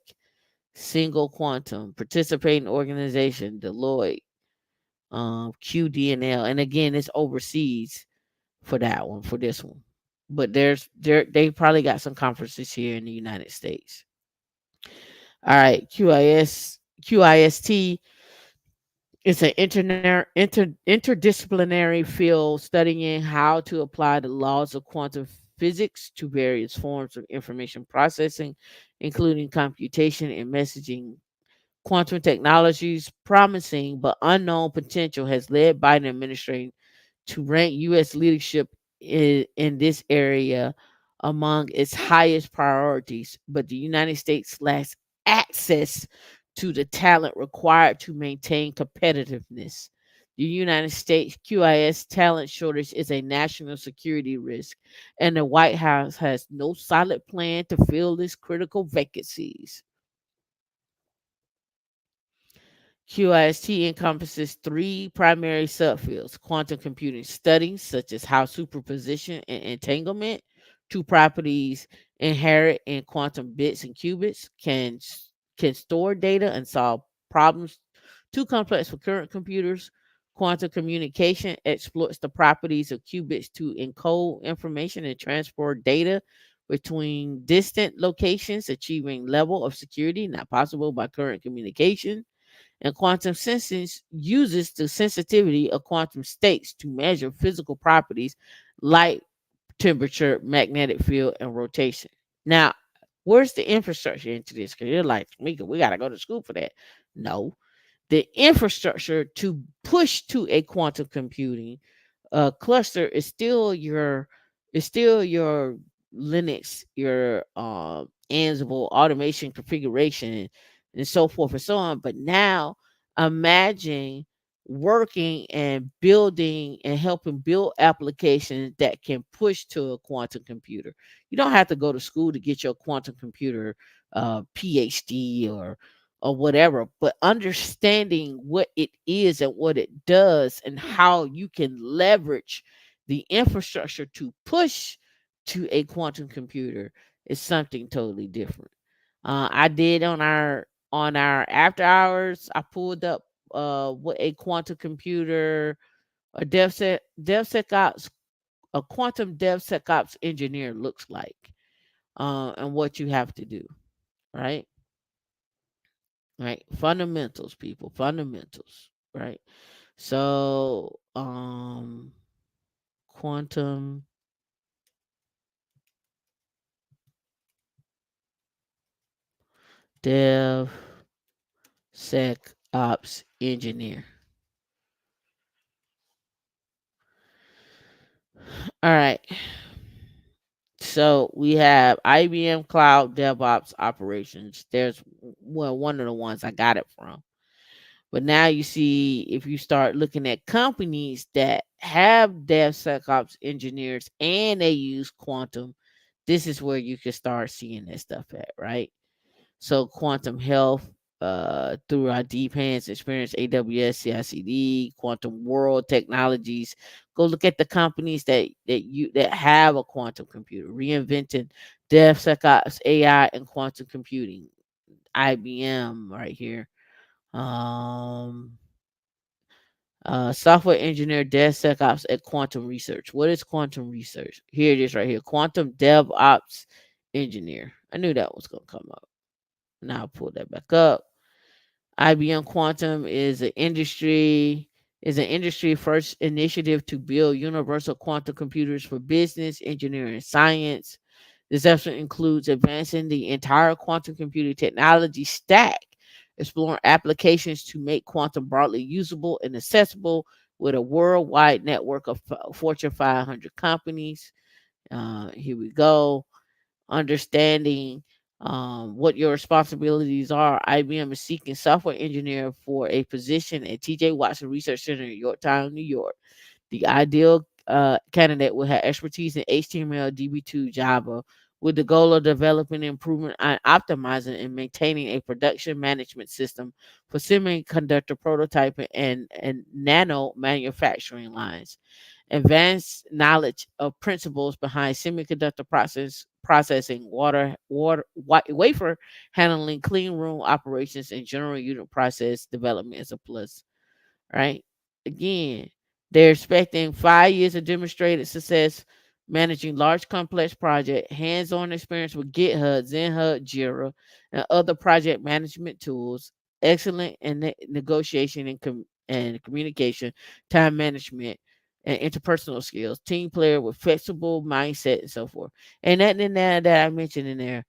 Single Quantum, participating organization, Deloitte, QDNL, and again, it's overseas for that one, for this one. But they probably got some conferences here in the United States. All right, QIST. It's an interdisciplinary field studying how to apply the laws of quantum physics to various forms of information processing, including computation and messaging. Quantum technologies, promising but unknown potential, has led Biden administration to rank U.S. leadership in this area among its highest priorities, but the United States lacks access to the talent required to maintain competitiveness. The United States QIS talent shortage is a national security risk, and the White House has no solid plan to fill these critical vacancies. QIST encompasses three primary subfields: quantum computing studies, such as how superposition and entanglement, two properties inherent in quantum bits and qubits, can store data and solve problems too complex for current computers. Quantum communication exploits the properties of qubits to encode information and transport data between distant locations, achieving level of security not possible by current communication. And quantum sensing uses the sensitivity of quantum states to measure physical properties like temperature, magnetic field, and rotation. Now, where's the infrastructure into this? Because you're like, Tameika, we got to go to school for that. No, the infrastructure to push to a quantum computing cluster is still your Linux, your Ansible automation configuration, and so forth and so on. But now imagine working and building and helping build applications that can push to a quantum computer. You don't have to go to school to get your quantum computer PhD or whatever, but understanding what it is and what it does and how you can leverage the infrastructure to push to a quantum computer is something totally different. I did on our after hours. I pulled up what a quantum computer, a DevSecOps, a quantum DevSecOps engineer looks like, and what you have to do. Right, right. Fundamentals, people. Fundamentals. Right. So, quantum dev sec ops engineer. All right. So we have IBM Cloud DevOps Operations. There's one of the ones I got it from. But now you see, if you start looking at companies that have DevSecOps engineers and they use quantum, this is where you can start seeing that stuff at, right? So quantum health, through our deep hands experience, AWS, CICD, Quantum World Technologies. Go look at the companies that have a quantum computer, reinventing DevSecOps, AI, and quantum computing. IBM right here. Um, software engineer, DevSecOps at Quantum Research. What is quantum research? Here it is right here. Quantum DevOps engineer. I knew that was gonna come up. Now I'll pull that back up. IBM Quantum is an industry first initiative to build universal quantum computers for business, engineering, and science. This effort includes advancing the entire quantum computing technology stack, exploring applications to make quantum broadly usable and accessible with a worldwide network of Fortune 500 companies. Here we go. Understanding what your responsibilities are. IBM is seeking software engineer for a position at TJ Watson Research Center in Yorktown, New York. The ideal candidate will have expertise in HTML, DB2, Java, with the goal of developing, improving, and optimizing and maintaining a production management system for semiconductor prototyping and nano manufacturing lines. Advanced knowledge of principles behind semiconductor processing, wafer handling, clean room operations, and general unit process development is a plus. Right? Again, they're expecting 5 years of demonstrated success managing large complex project, hands-on experience with GitHub, ZenHub, Jira, and other project management tools, excellent in negotiation and communication, time management, and interpersonal skills, team player with flexible mindset, and so forth. And that in there that I mentioned in there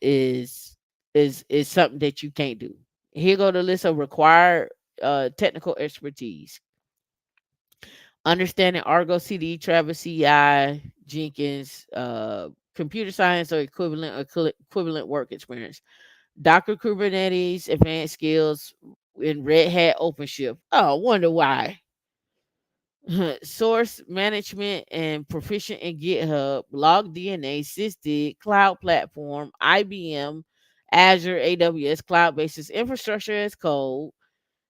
is something that you can't do. Here go the list of required technical expertise. Understanding Argo CD, Travis CI, Jenkins, computer science or equivalent work experience. Docker Kubernetes, advanced skills in Red Hat OpenShift. Oh, wonder why. Source management and proficient in GitHub, Log DNA, Sysdig, Cloud Platform, IBM, Azure, AWS, Cloud Basis, Infrastructure as Code,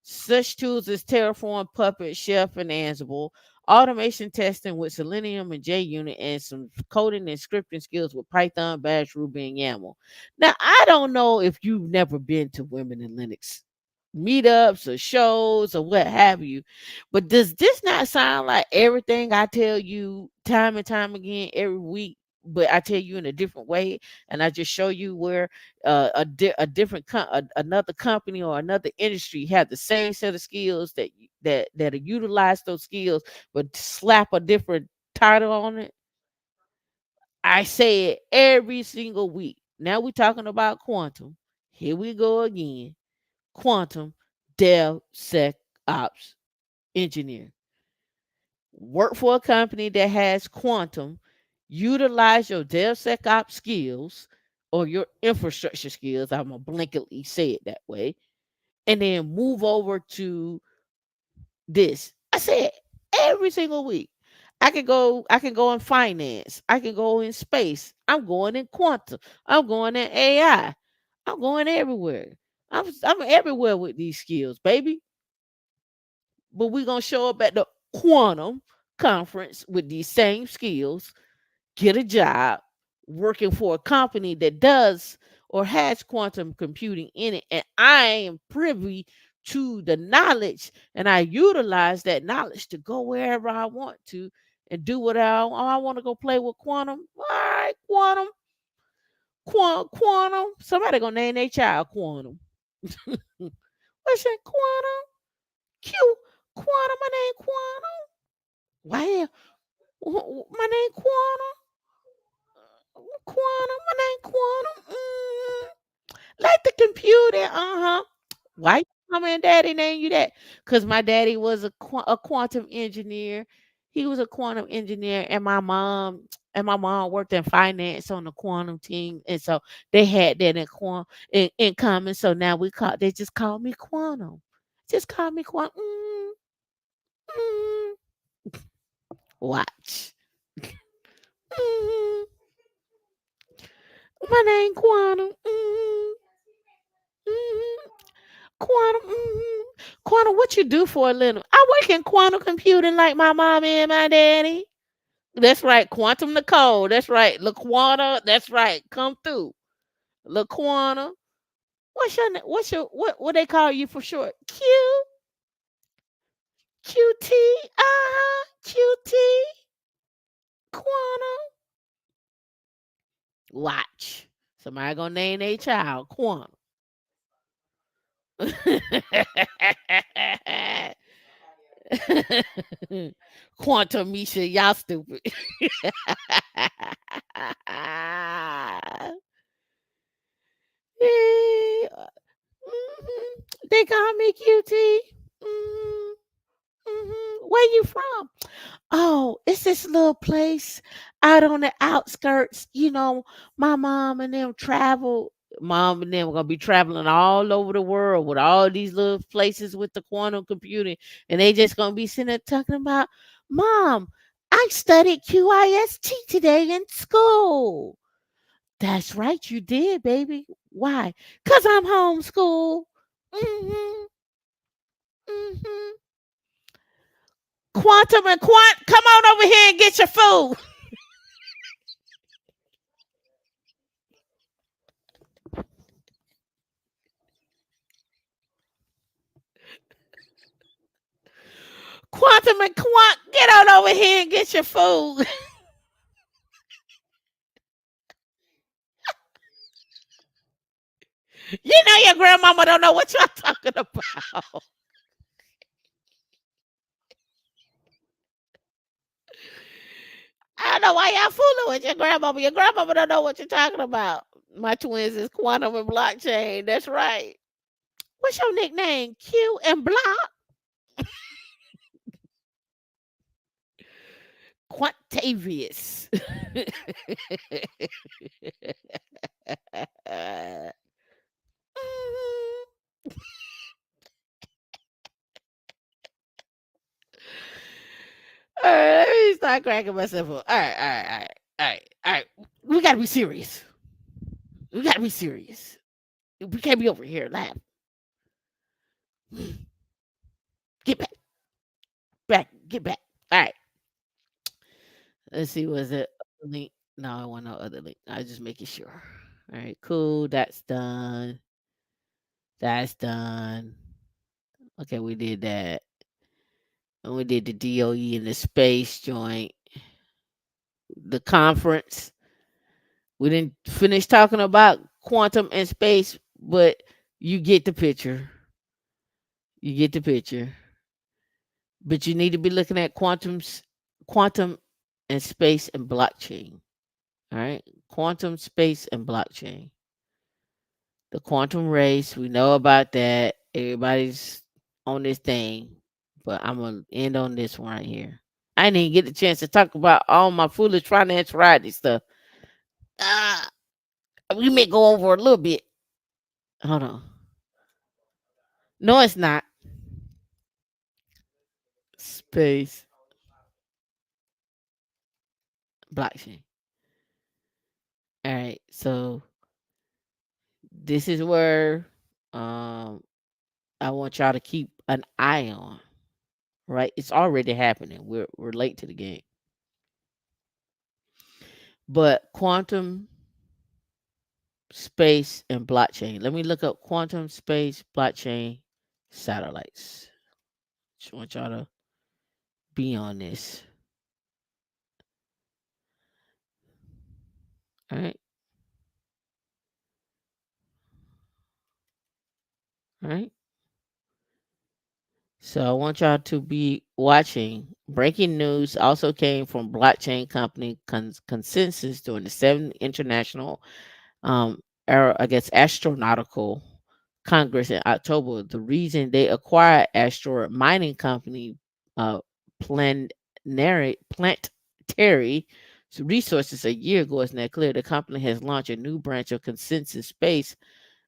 such tools as Terraform, Puppet, Chef, and Ansible, automation testing with Selenium and JUnit, and some coding and scripting skills with Python, Bash, Ruby, and YAML. Now, I don't know if you've never been to Women in Linux meetups or shows or what have you, but does this not sound like everything I tell you time and time again every week? But I tell you in a different way, and I just show you where a different another company or another industry have the same set of skills that utilize those skills, but slap a different title on it. I say it every single week. Now we're talking about quantum. Here we go again. Quantum DevSecOps engineer. Work for a company that has quantum. Utilize your DevSecOps skills or your infrastructure skills. I'm gonna blanketly say it that way, and then move over to this. I said every single week. I can go in finance. I can go in space. I'm going in quantum. I'm going in AI. I'm going everywhere. I'm everywhere with these skills, baby. But we're gonna show up at the quantum conference with these same skills, get a job working for a company that does or has quantum computing in it. And I am privy to the knowledge and I utilize that knowledge to go wherever I want to and do what I want to go play with quantum. All right, quantum, quantum. Somebody gonna name their child quantum. What's that quantum? Q quantum, my name quantum. Why? My name Quantum. Quantum. My name Quantum. Like the computer. Why mama and daddy name you that? Because my daddy was a quantum engineer. He was a quantum engineer, and my mom worked in finance on the quantum team, and so they had that in common. So now they just call me Quantum. Just call me Quantum. Mm. Watch. Mm. My name Quantum. Mm, Quantum. Quantum, what you do for a living? I work in quantum computing like my mom and my daddy. That's right, Quantum Nicole. That's right, LaQuanta. That's right, come through, LaQuanta. What they call you for short? QT. QT. Quantum. Watch. Somebody gonna name their child Quantum. Quantum Misha, y'all stupid. Eh, They call me QT. Mhm, Where you from? Oh, it's this little place out on the outskirts. My mom and them travel. Mom and them are gonna be traveling all over the world with all these little places with the quantum computing, and they just gonna be sitting there talking about, Mom, I studied QIST today in school. That's right, you did, baby. Why? Cause I'm homeschooled. Mm-hmm. Mm-hmm. Quantum and come on over here and get your food. Quantum and get on over here and get your food. You know your grandmama don't know what y'all talking about. I don't know why y'all fooling with your grandmama. Your grandmama don't know what you're talking about. My twins is quantum and blockchain. That's right. What's your nickname? Q and Block? Quantavious. Mhm. All right, let me start cracking myself up. All right, all right, all right, all right, all right. We gotta be serious. We gotta be serious. We can't be over here laughing. Get back, get back. All right. Let's see. Was it other link? No, I want no other link. I was just making sure. All right, cool. That's done. That's done. Okay, we did that. And we did the DOE and the space joint, the conference. We didn't finish talking about quantum and space, but you get the picture. You get the picture. But you need to be looking at quantum and space and blockchain. All right. Quantum, space, and blockchain. The quantum race, we know about that. Everybody's on this thing. But I'm gonna end on this one right here. I didn't even get the chance to talk about all my foolish finance Friday stuff. Ah, we may go over a little bit. Hold on. No, it's not. Space blockchain. All right. So this is where um I want y'all to keep an eye on. Right? It's already happening. We're late to the game. But quantum, space, and blockchain. Let me look up quantum, space, blockchain, satellites. Just want y'all to be on this. All right. All right. So I want y'all to be watching. Breaking news also came from blockchain company Consensus during the seventh international, I guess, astronautical Congress in October. The reason they acquired asteroid mining company, Planetary Resources a year ago is now clear. The company has launched a new branch of Consensus Space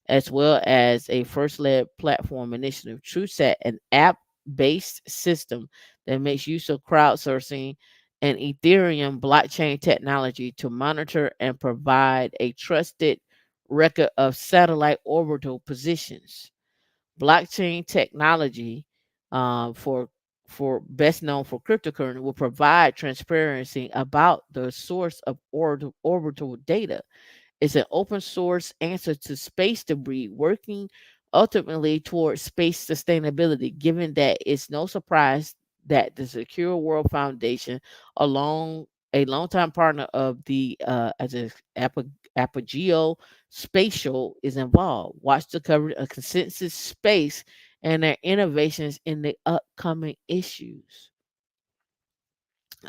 as well as a first led platform initiative, TrueSat, an app based system that makes use of crowdsourcing and Ethereum blockchain technology to monitor and provide a trusted record of satellite orbital positions. Blockchain technology, for best known for cryptocurrency, will provide transparency about the source of orbital data. It's an open source answer to space debris, working ultimately towards space sustainability, given that it's no surprise that the Secure World Foundation, along a longtime partner of the Apogeo Spatial, is involved. Watch the coverage of Consensus Space and their innovations in the upcoming issues.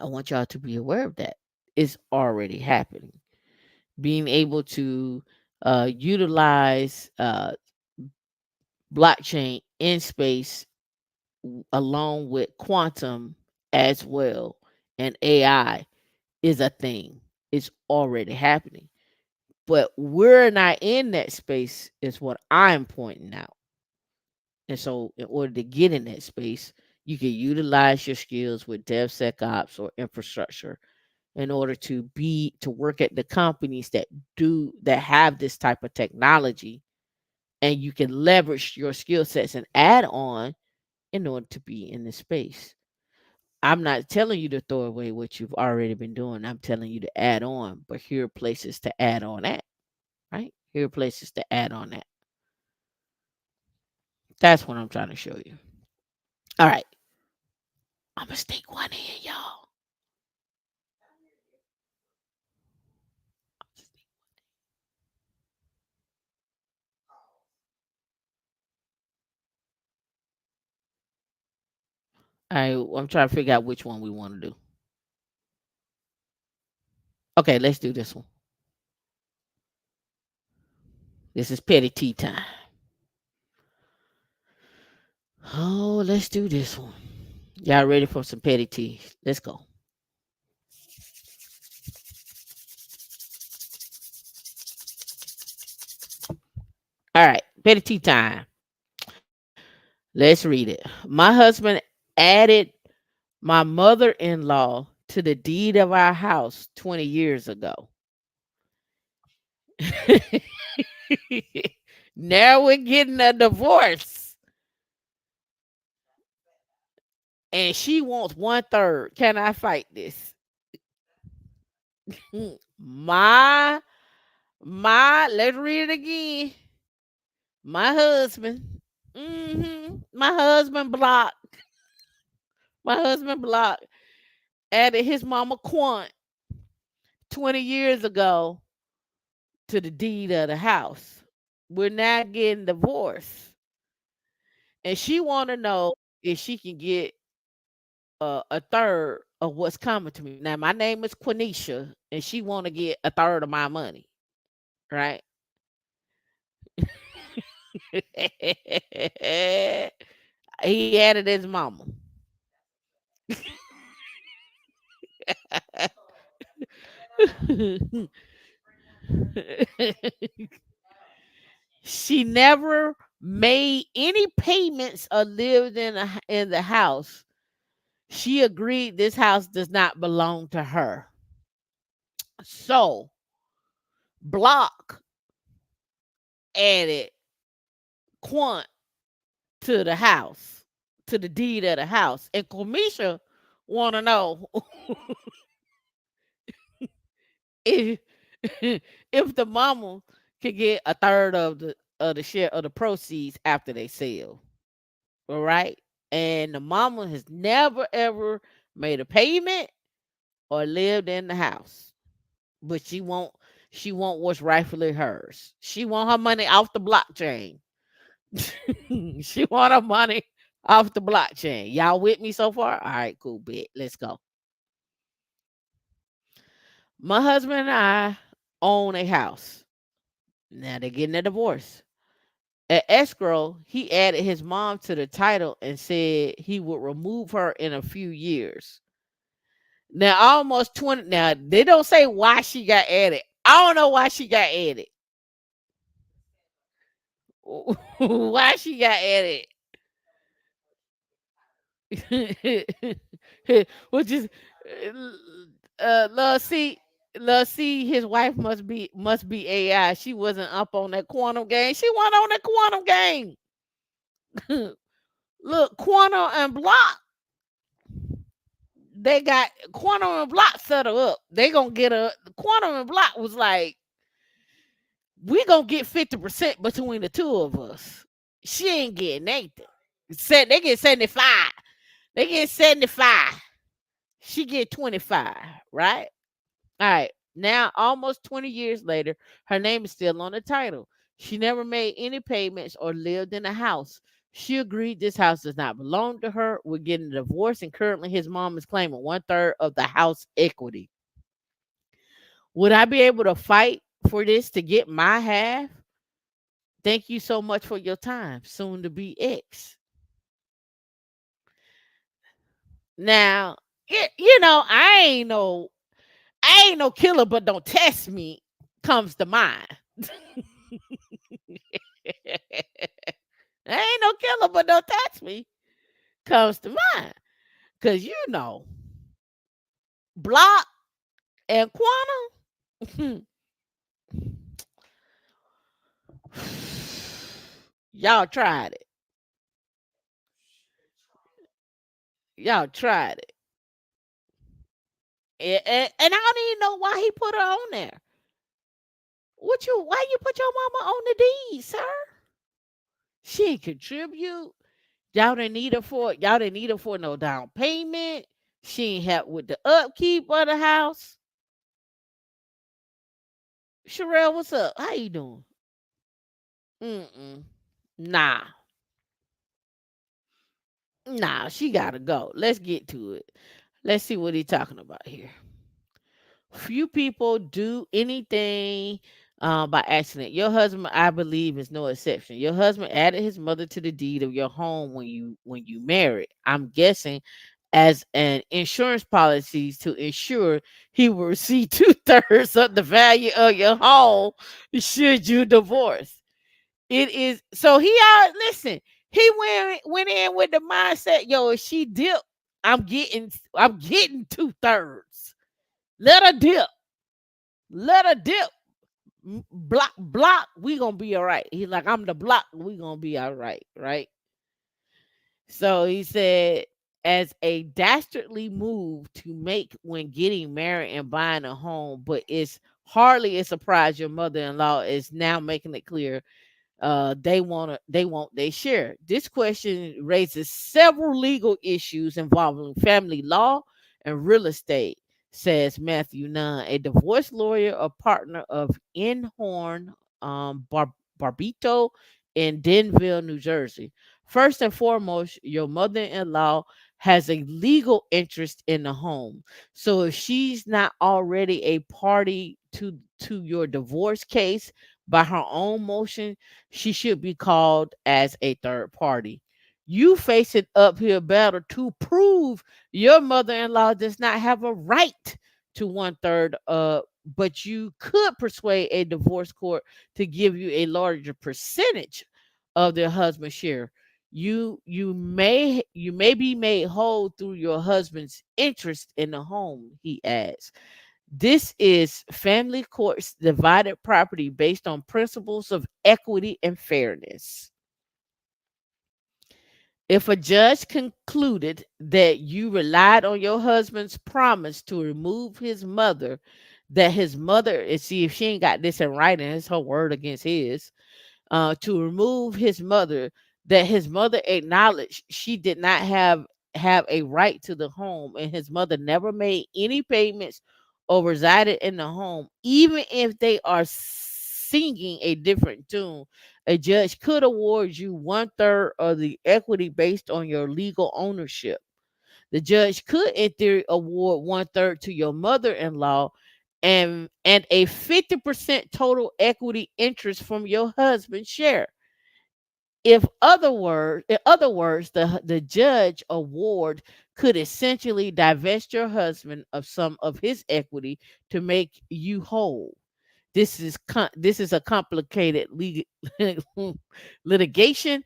I want y'all to be aware of that. It's already happening. Being able to utilize blockchain in space along with quantum as well and AI is a thing. It's already happening. But we're not in that space, is what I'm pointing out. And so, in order to get in that space, you can utilize your skills with DevSecOps or infrastructure in order to work at the companies that have this type of technology, and you can leverage your skill sets and add on in order to be in this space. I'm not telling you to throw away what you've already been doing. I'm telling you to add on, but here are places to add on at, right? Here are places to add on at. That's what I'm trying to show you. All right. I'm gonna sneak one in, y'all. All right, I'm trying to figure out which one we want to do. Okay, let's do this one. This is petty tea time. Oh, let's do this one. Y'all ready for some petty tea? Let's go. All right, petty tea time. Let's read it. My husband added my mother-in-law to the deed of our house 20 years ago. Now we're getting a divorce and she wants one third. Can I fight this? my let's read it again. My husband, my husband blocked. My husband blocked added his mama Quant 20 years ago to the deed of the house. We're now getting divorced, and she want to know if she can get a third of what's coming to me. Now, my name is Quenisha, and she want to get a third of my money, right? He added his mama. She never made any payments or lived in the house. She agreed this house does not belong to her. So, Block added Quant to the house, to the deed of the house. And Quamisha want to know if if the mama could get a third of the share of the proceeds after they sell. All right. And the mama has never ever made a payment or lived in the house. But she won't what's rightfully hers. She want her money off the blockchain. She want her money off the blockchain. Y'all with me so far? All right, cool, bet. Let's go. My husband and I own a house. Now they're getting a divorce. At escrow, he added his mom to the title and said he would remove her in a few years. Now almost 20. Now they don't say why she got added. I don't know why she got added. Why she got added? Which is let's see. Let's see. His wife must be AI. She wasn't up on that quantum game. She wasn't on that quantum game. Look, quantum and block. They got quantum and block set her up. They gonna get a quantum and block was like, we gonna get 50% between the two of us. She ain't getting anything. Said they get 75. They get 75. She get 25, right? All right. Now, almost 20 years later, her name is still on the title. She never made any payments or lived in a house. She agreed this house does not belong to her. We're getting a divorce, and currently his mom is claiming one third of the house equity. Would I be able to fight for this to get my half? Thank you so much for your time. Soon to be X. Now, I ain't no killer, but don't test me comes to mind. I ain't no killer, but don't test me comes to mind. Cause block and quantum, y'all tried it. Y'all tried it. And I don't even know why he put her on there. Why you put your mama on the deed, sir? She ain't contribute. Y'all didn't need her for no down payment. She ain't help with the upkeep of the house. Sherelle, what's up? How you doing? Mm-mm. Nah. Nah, she gotta go. Let's get to it. Let's see what he's talking about here. Few people do anything by accident. Your husband, I believe, is no exception. Your husband added his mother to the deed of your home when you married. I'm guessing as an insurance policies to ensure he will receive 2/3 of the value of your home should you divorce. It is so he out. Listen, he went in with the mindset, yo. If she dipped, I'm getting 2/3. Let her dip. Let her dip. Block, we gonna be all right. He's like, I'm the block, we gonna be all right, right? So he said, as a dastardly move to make when getting married and buying a home, but it's hardly a surprise your mother-in-law is now making it clear they want they share. This question raises several legal issues involving family law and real estate, says Matthew Nunn, a divorce lawyer or partner of Inhorn Barbito in Denville, New Jersey. First and foremost, your mother-in-law has a legal interest in the home. So if she's not already a party to your divorce case by her own motion, she should be called as a third party. You face an uphill battle to prove your mother-in-law does not have a right to 1/3, but you could persuade a divorce court to give you a larger percentage of their husband's share. You may be made whole through your husband's interest in the home, he adds. This is family court's divided property based on principles of equity and fairness. If a judge concluded that you relied on your husband's promise to remove his mother, that his mother, and see if she ain't got this in writing, it's her word against his, to remove his mother, that his mother acknowledged she did not have a right to the home, and his mother never made any payments or resided in the home, even if they are singing a different tune. A judge could award you 1/3 of the equity based on your legal ownership. The judge could, in theory, award 1/3 to your mother-in-law and a 50% total equity interest from your husband's share. In other words, the judge award could essentially divest your husband of some of his equity to make you whole. This is a complicated litigation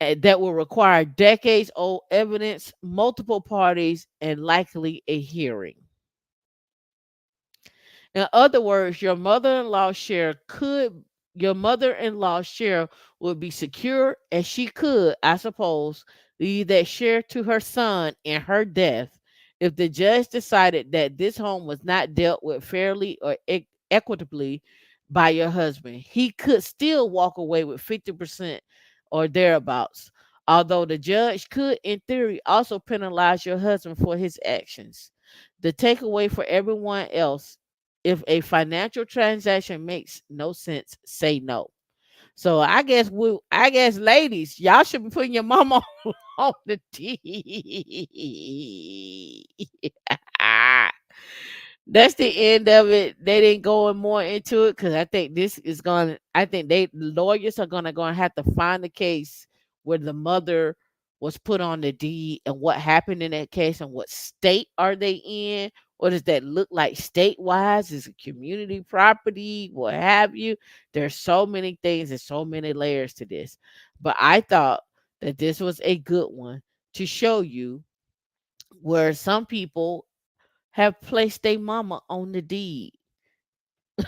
that will require decades old evidence, multiple parties, and likely a hearing. In other words, your mother-in-law share would be secure, and she could, I suppose, leave that share to her son in her death if the judge decided that this home was not dealt with fairly or equitably by your husband. He could still walk away with 50% or thereabouts, although the judge could, in theory, also penalize your husband for his actions. The takeaway for everyone else: if a financial transaction makes no sense, say no. So I guess ladies, y'all should be putting your mama on the T. That's the end of it. They didn't go in more into it because I think this is going. I think they lawyers are gonna have to find the case where the mother was put on the deed and what happened in that case and what state are they in. What does that look like state wise? Is it community property? What have you? There's so many things and so many layers to this. But I thought that this was a good one to show you where some people have placed their mama on the deed.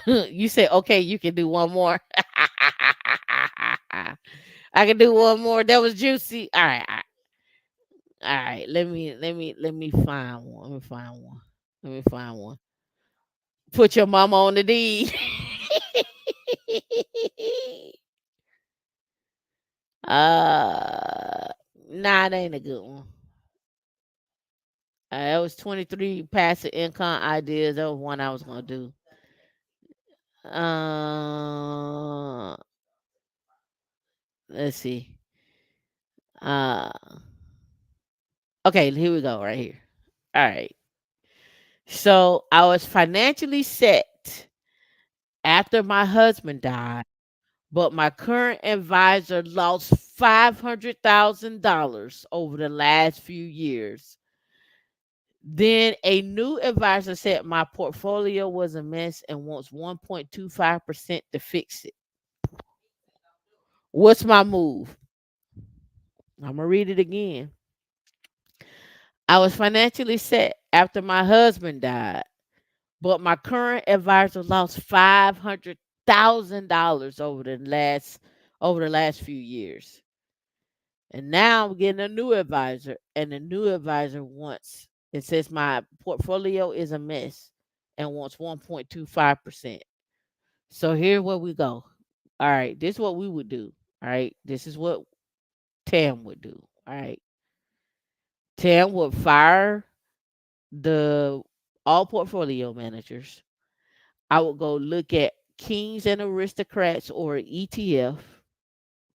You say, okay, you can do one more. I can do one more. That was juicy. All right, all right. Let me find one. Let me find one. Let me find one. Put your mama on the deed. uh, nah, that ain't a good one. That was 23 passive income ideas. That was one I was gonna do. Uh, let's see. Uh, okay, here we go. Right here. All right. So I was financially set after my husband died, but my current advisor lost $500,000 over the last few years. Then a new advisor said my portfolio was a mess and wants 1.25% to fix it. What's my move? I'm going to read it again. I was financially set after my husband died, but my current advisor lost $500,000 over the last few years. And now I'm getting a new advisor, and the new advisor wants it says my portfolio is a mess and wants 1.25%. So here where we go. All right, this is what we would do. All right, this is what Tam would do. All right, Tam would fire the all portfolio managers. I would go look at Kings and Aristocrats or ETF,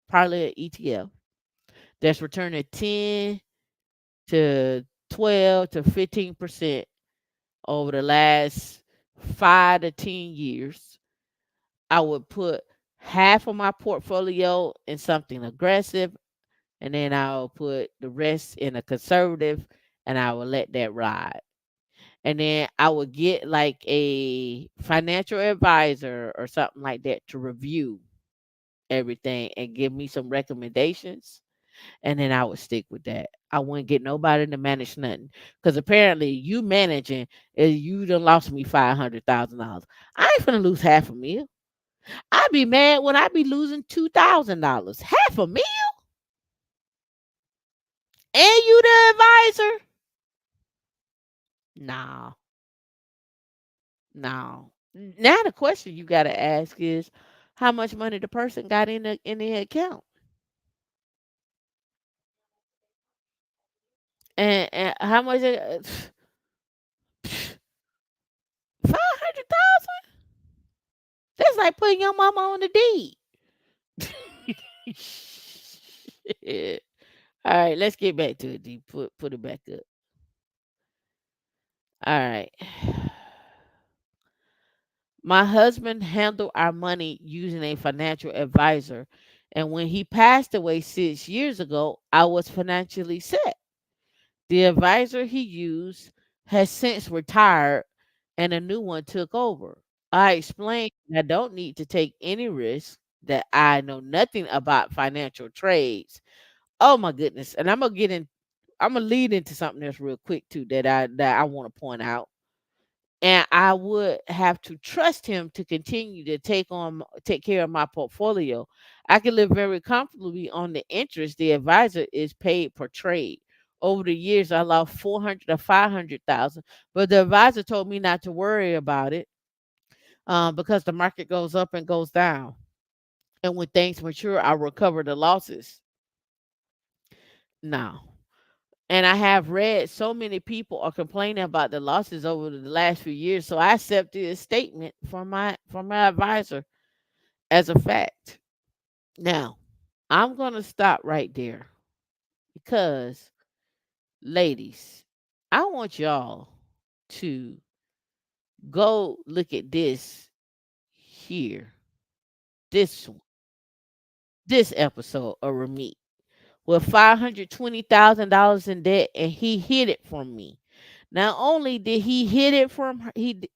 probably an ETF that's returning 10 to 12 to 15% over the last 5 to 10 years. I would put half of my portfolio in something aggressive, and then I'll put the rest in a conservative, and I will let that ride. And then I would get like a financial advisor or something like that to review everything and give me some recommendations, and then I would stick with that. I wouldn't get nobody to manage nothing because apparently you managing, you done lost me $500,000. I ain't finna lose half a meal. I be mad when I be losing $2,000, half a meal, and you the advisor. No, no. Now the question you gotta ask is, how much money the person got in the account, and how much? 500,000. That's like putting your mama on the deed. Shit. All right, let's get back to it. D. Put it back up. All right. My husband handled our money using a financial advisor, and when he passed away 6 years ago, I was financially set. The advisor he used has since retired, and a new one took over. I explained I don't need to take any risk, that I know nothing about financial trades. Oh my goodness. And I'm gonna lead into something that's real quick too that I want to point out. And I would have to trust him to continue to take care of my portfolio. I can live very comfortably on the interest the advisor is paid per trade. Over the years, I lost 400 to 500,000, but the advisor told me not to worry about it, because the market goes up and goes down, and when things mature, I recover the losses. Now, and I have read so many people are complaining about the losses over the last few years, so I accepted a statement from my advisor as a fact. Now, I'm gonna stop right there because, ladies, I want y'all to go look at here, this this episode of Ramit with $520,000 in debt, and he hid it from me. Not only did he hid it from her,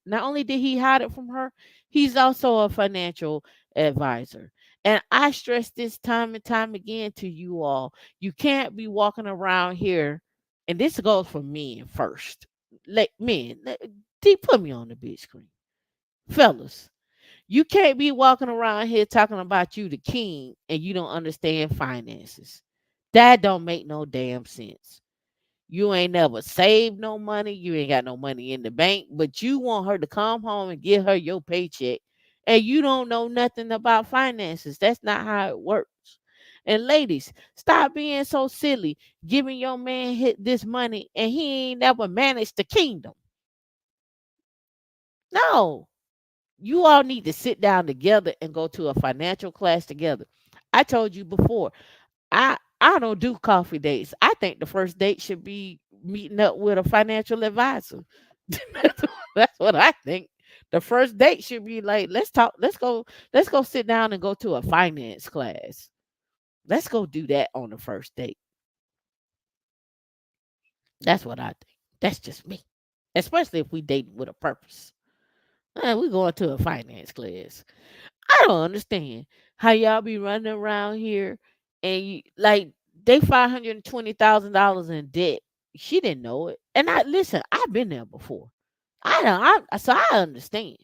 not only did he hide it from her, he's also a financial advisor. And I stress this time and time again to you all. You can't be walking around here, and this goes for men first. Like men, put me on the big screen. Fellas, you can't be walking around here talking about you the king and you don't understand finances. That don't make no damn sense. You ain't never saved no money. You ain't got no money in the bank, but you want her to come home and give her your paycheck, and you don't know nothing about finances. That's not how it works. And ladies, stop being so silly, giving your man hit this money and he ain't never managed the kingdom. No, you all need to sit down together and go to a financial class together. I told you before, I don't do coffee dates. I think the first date should be meeting up with a financial advisor. That's what I think. The first date should be like, let's talk, let's go sit down and go to a finance class. Let's go do that on the first date. That's what I think. That's just me. Especially if we date with a purpose. We going to a finance class. I don't understand how y'all be running around here and like they $520,000 in debt. She didn't know it. And I listen, I've been there before. I don't so I understand.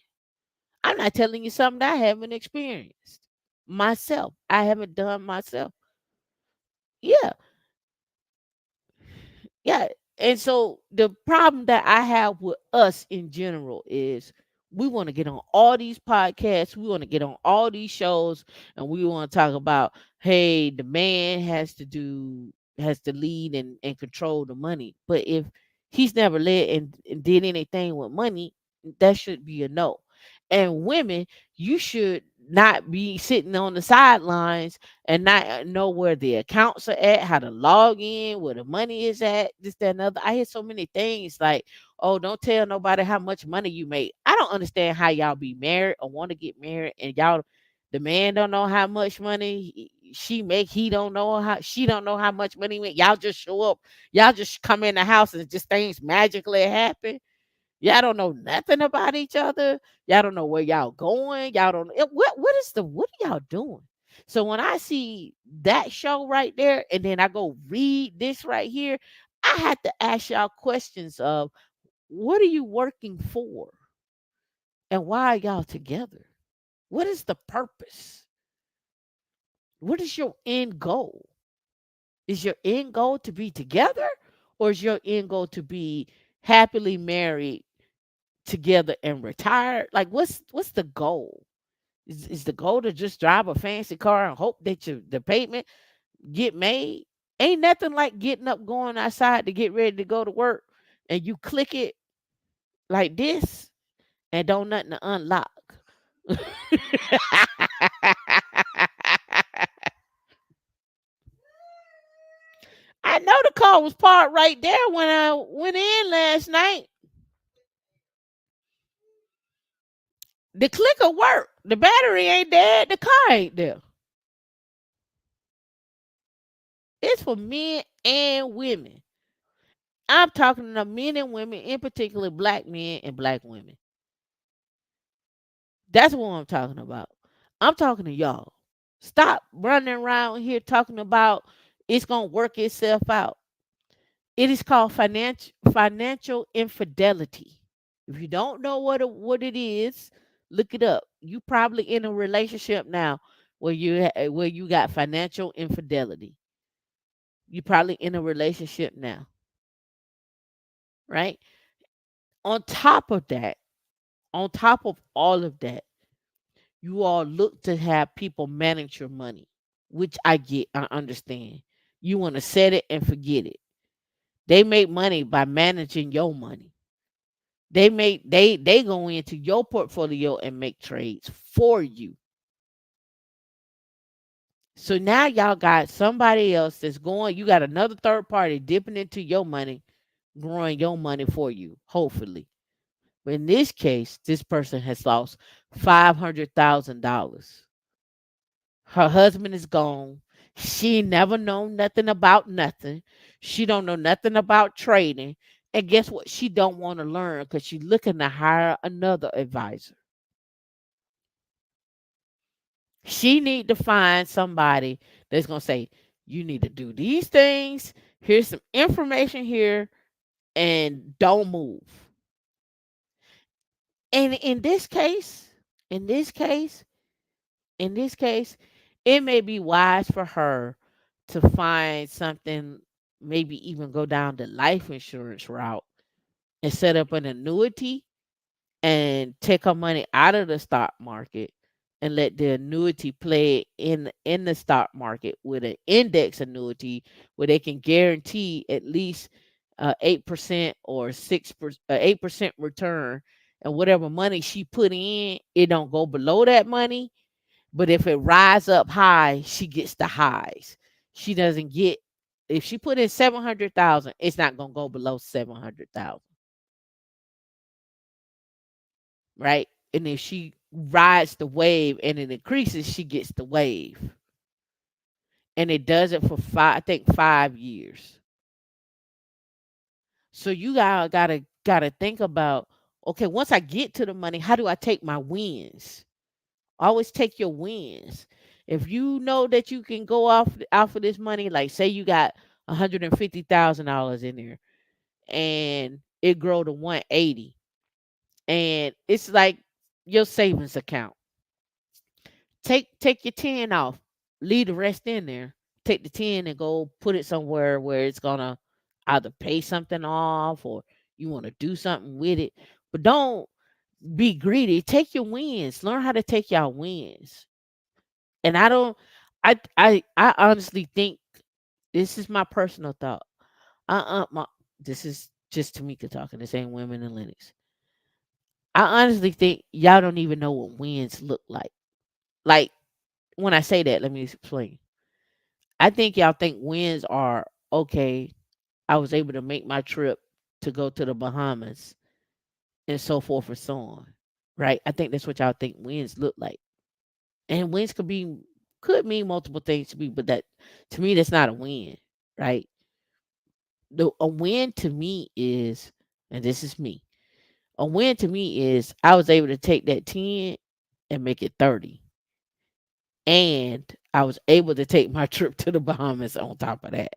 I'm not telling you something that I haven't experienced myself. I haven't done myself. Yeah, yeah. And so the problem that I have with us in general is we want to get on all these podcasts, we want to get on all these shows, and we want to talk about, hey, the man has to lead and control the money. But if he's never led and did anything with money, that should be a no. And women, you should not be sitting on the sidelines and not know where the accounts are at, how to log in, where the money is at, this, that, and other. I hear so many things like, oh, don't tell nobody how much money you make. I don't understand how y'all be married or want to get married and y'all, the man don't know how much money she make. He don't know how, she don't know how much money he make. Y'all just show up. Y'all just come in the house and just things magically happen. Y'all don't know nothing about each other. Y'all don't know where y'all going. Y'all don't what are y'all doing? So when I see that show right there and then I go read this right here, I had to ask y'all questions of what are you working for? And why are y'all together? What is the purpose? What is your end goal? Is your end goal to be together or is your end goal to be happily married together and retired? Like what's the goal? Is the goal to just drive a fancy car and hope that the payment get made? Ain't nothing like getting up, going outside to get ready to go to work, and you click it like this and don't nothing to unlock. I know the car was parked right there when I went in last night. The clicker worked. The battery ain't dead. The car ain't there. It's for men and women. I'm talking to men and women, in particular black men and black women. That's what I'm talking about. I'm talking to y'all. Stop running around here talking about it's gonna work itself out. It is called financial infidelity. If you don't know what it is, look it up. You probably in a relationship now where you got financial infidelity. You probably in a relationship now, right? On top of that, on top of all of that, you all look to have people manage your money, which I get, I understand. You want to set it and forget it. They make money by managing your money. They go into your portfolio and make trades for you. So now y'all got somebody else that's going, you got another third party dipping into your money, growing your money for you, hopefully. But in this case, this person has lost $500,000. Her husband is gone. She never known nothing about nothing. She don't know nothing about trading. And guess what? She don't want to learn because she's looking to hire another advisor. She need to find somebody that's gonna say, you need to do these things. Here's some information here, and don't move. And in this case, in this case, it may be wise for her to find something, maybe even go down the life insurance route and set up an annuity and take her money out of the stock market and let the annuity play in the stock market with an index annuity where they can guarantee at least 8% or 8% return, and whatever money she put in, it don't go below that money. But if it rise up high, she gets the highs. She doesn't get, if she put in 700,000, it's not gonna go below 700,000, right? And if she rides the wave and it increases, she gets the wave. And it does it for I think 5 years. So you gotta think about, okay, once I get to the money, how do I take my wins? Always take your wins. If you know that you can go off of this money, like say you got $150,000 in there, and it grow to 180, and it's like your savings account. Take your 10 off, leave the rest in there. Take the 10 and go put it somewhere where it's gonna either pay something off or you want to do something with it. But don't be greedy. Take your wins. Learn how to take your wins. And I don't I honestly think, this is my personal thought. My this is just Tameika talking. This ain't women in Linux. I honestly think y'all don't even know what wins look like. Like, when I say that, let me explain. I think y'all think wins are, okay, I was able to make my trip to go to the Bahamas and so forth and so on. Right? I think that's what y'all think wins look like. And wins could mean multiple things to me, but that, to me, that's not a win. Right? A win to me is, and this is me. A win to me is I was able to take that 10 and make it 30. And I was able to take my trip to the Bahamas on top of that.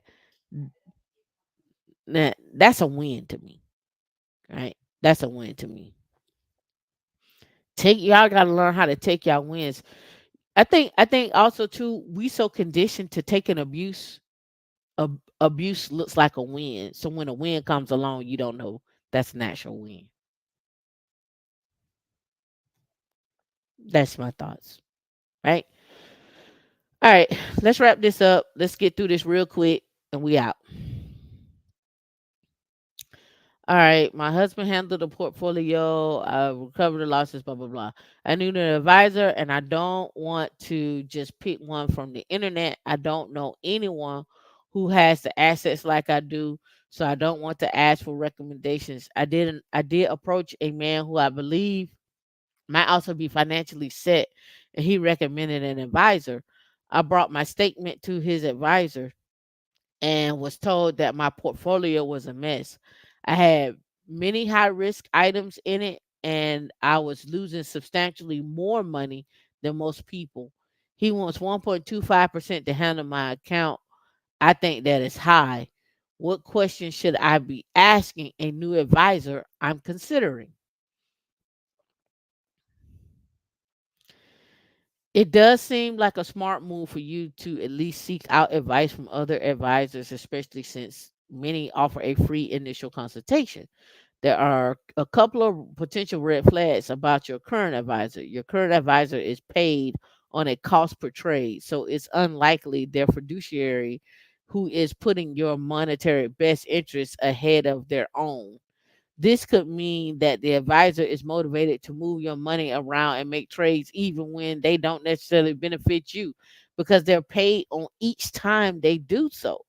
Now, that's a win to me, right? That's a win to me. Take Y'all got to learn how to take y'all wins. I think also too, we so conditioned to taking abuse. Abuse looks like a win. So when a win comes along, you don't know that's an actual win. That's my thoughts. Right? All right, let's wrap this up. Let's get through this real quick and we out. All right, my husband handled the portfolio. I recovered the losses, blah, blah, blah. I knew an advisor, and I don't want to just pick one from the internet. I don't know anyone who has the assets like I do, so I don't want to ask for recommendations. I did approach a man who I believe might also be financially set, and he recommended an advisor. I brought my statement to his advisor and was told that my portfolio was a mess. I had many high risk items in it, and I was losing substantially more money than most people. He wants 1.25% to handle my account. I think that is high. What questions should I be asking a new advisor I'm considering? It does seem like a smart move for you to at least seek out advice from other advisors, especially since many offer a free initial consultation. There are a couple of potential red flags about your current advisor. Your current advisor is paid on a cost per trade, so it's unlikely their fiduciary who is putting your monetary best interests ahead of their own. This could mean that the advisor is motivated to move your money around and make trades even when they don't necessarily benefit you, because they're paid on each time they do so.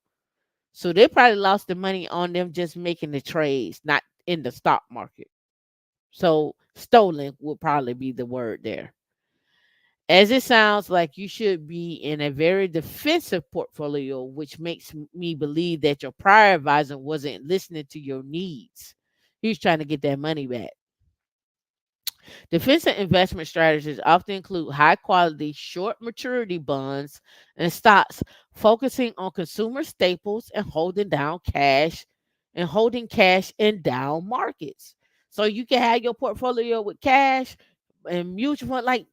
So they probably lost the money on them just making the trades, not in the stock market. So stolen would probably be the word there. As it sounds like you should be in a very defensive portfolio, which makes me believe that your prior advisor wasn't listening to your needs. He was trying to get that money back. Defensive investment strategies often include high quality, short maturity bonds and stocks, focusing on consumer staples and holding cash in down markets. So you can have your portfolio with cash and mutual fund. Like,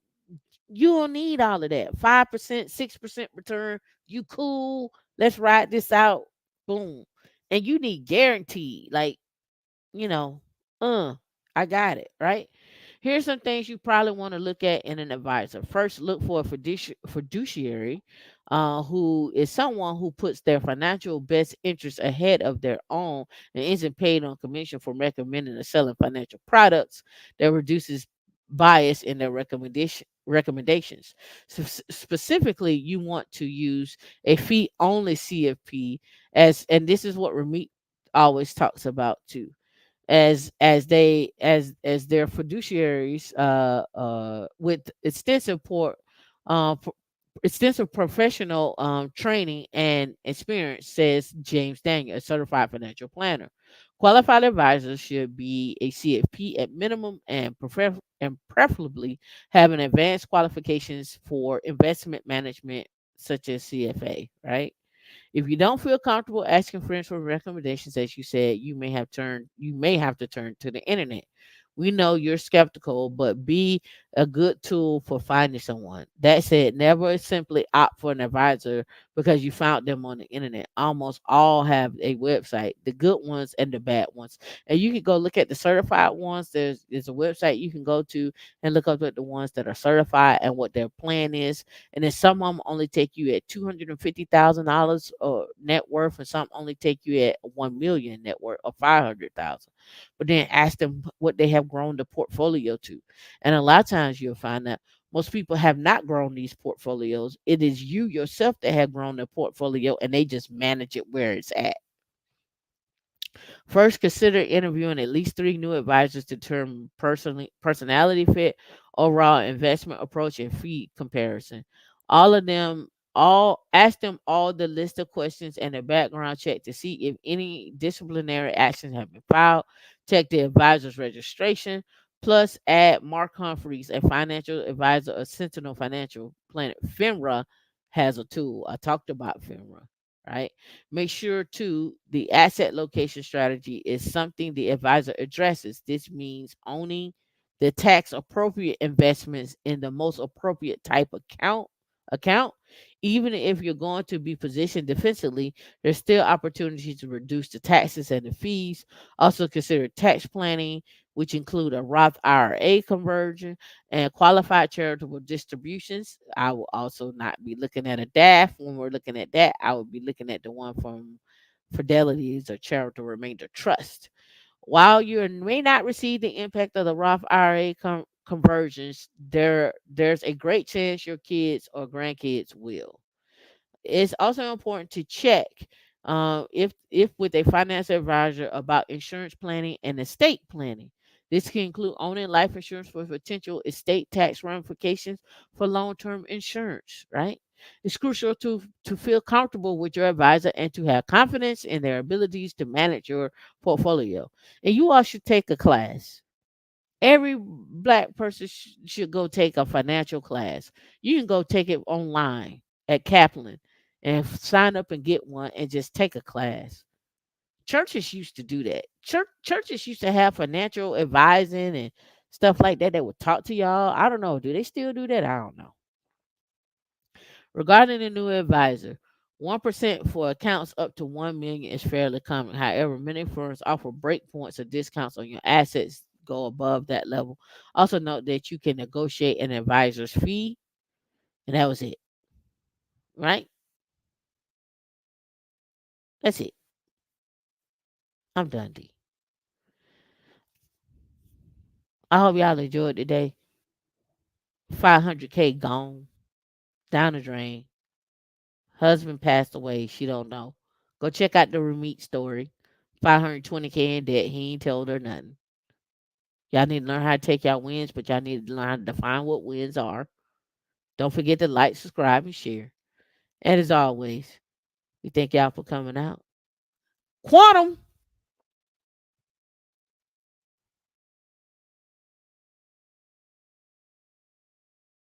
you don't need all of that. 5%, 6% return. You cool. Let's ride this out. Boom. And you need guaranteed. Like, you know, uh, I got it, right? Here's some things you probably want to look at in an advisor. First, look for a fiduciary who is someone who puts their financial best interests ahead of their own and isn't paid on commission for recommending or selling financial products that reduces bias in their recommendations. So specifically, you want to use a fee only CFP, and this is what Ramit always talks about too, as their fiduciaries with uh pro- extensive professional training and experience, says James Daniel, a certified financial planner. Qualified advisors should be a CFP at minimum and preferably having advanced qualifications for investment management such as CFA, right? If you don't feel comfortable asking friends for recommendations, as you said, you may have to turn to the internet. We know you're skeptical, but be a good tool for finding someone. That said, never simply opt for an advisor because you found them on the internet. Almost all have a website, the good ones and the bad ones. And you can go look at the certified ones. There's a website you can go to and look up at the ones that are certified and what their plan is. And then some of them only take you at $250,000 or net worth, and some only take you at 1 million net worth or 500,000. But then ask them what they have grown the portfolio to. And a lot of times you'll find that most people have not grown these portfolios. It is you yourself that have grown the portfolio and they just manage it where it's at. First, consider interviewing at least three new advisors to determine personality fit, overall investment approach, and fee comparison. All of them, all ask them all the list of questions and a background check to see if any disciplinary actions have been filed. Check the advisor's registration. Plus, add Mark Humphreys, a financial advisor of Sentinel Financial Planet. FINRA has a tool. I talked about FINRA, right? Make sure too the asset location strategy is something the advisor addresses. This means owning the tax appropriate investments in the most appropriate type account. Even if you're going to be positioned defensively, there's still opportunity to reduce the taxes and the fees. Also consider tax planning, which include a Roth IRA conversion and qualified charitable distributions. I will also not be looking at a DAF when we're looking at that. I would be looking at the one from Fidelity's or Charitable Remainder Trust. While you may not receive the impact of the Roth IRA conversions, there's a great chance your kids or grandkids will. It's also important to check if with a financial advisor about insurance planning and estate planning. This can include owning life insurance for potential estate tax ramifications for long-term insurance. Right? It's crucial to feel comfortable with your advisor and to have confidence in their abilities to manage your portfolio. And you all should take a class. Every black person should go take a financial class. You can go take it online at Kaplan and sign up and get one and just take a class. Churches used to do that. Churches used to have financial advising and stuff like that that would talk to y'all. I don't know. Do they still do that? I don't know. Regarding the new advisor, 1% for accounts up to 1 million is fairly common. However, many firms offer breakpoints or discounts on your assets go above that level. Also note that you can negotiate an advisor's fee, and that was it. Right? That's it. I'm done, D. I hope y'all enjoyed today. 500K gone down the drain. Husband passed away. She don't know. Go check out the Ramit story. 520K in debt. He ain't told her nothing. Y'all need to learn how to take y'all wins, but y'all need to learn how to define what wins are. Don't forget to like, subscribe, and share. And as always, we thank y'all for coming out. Quantum!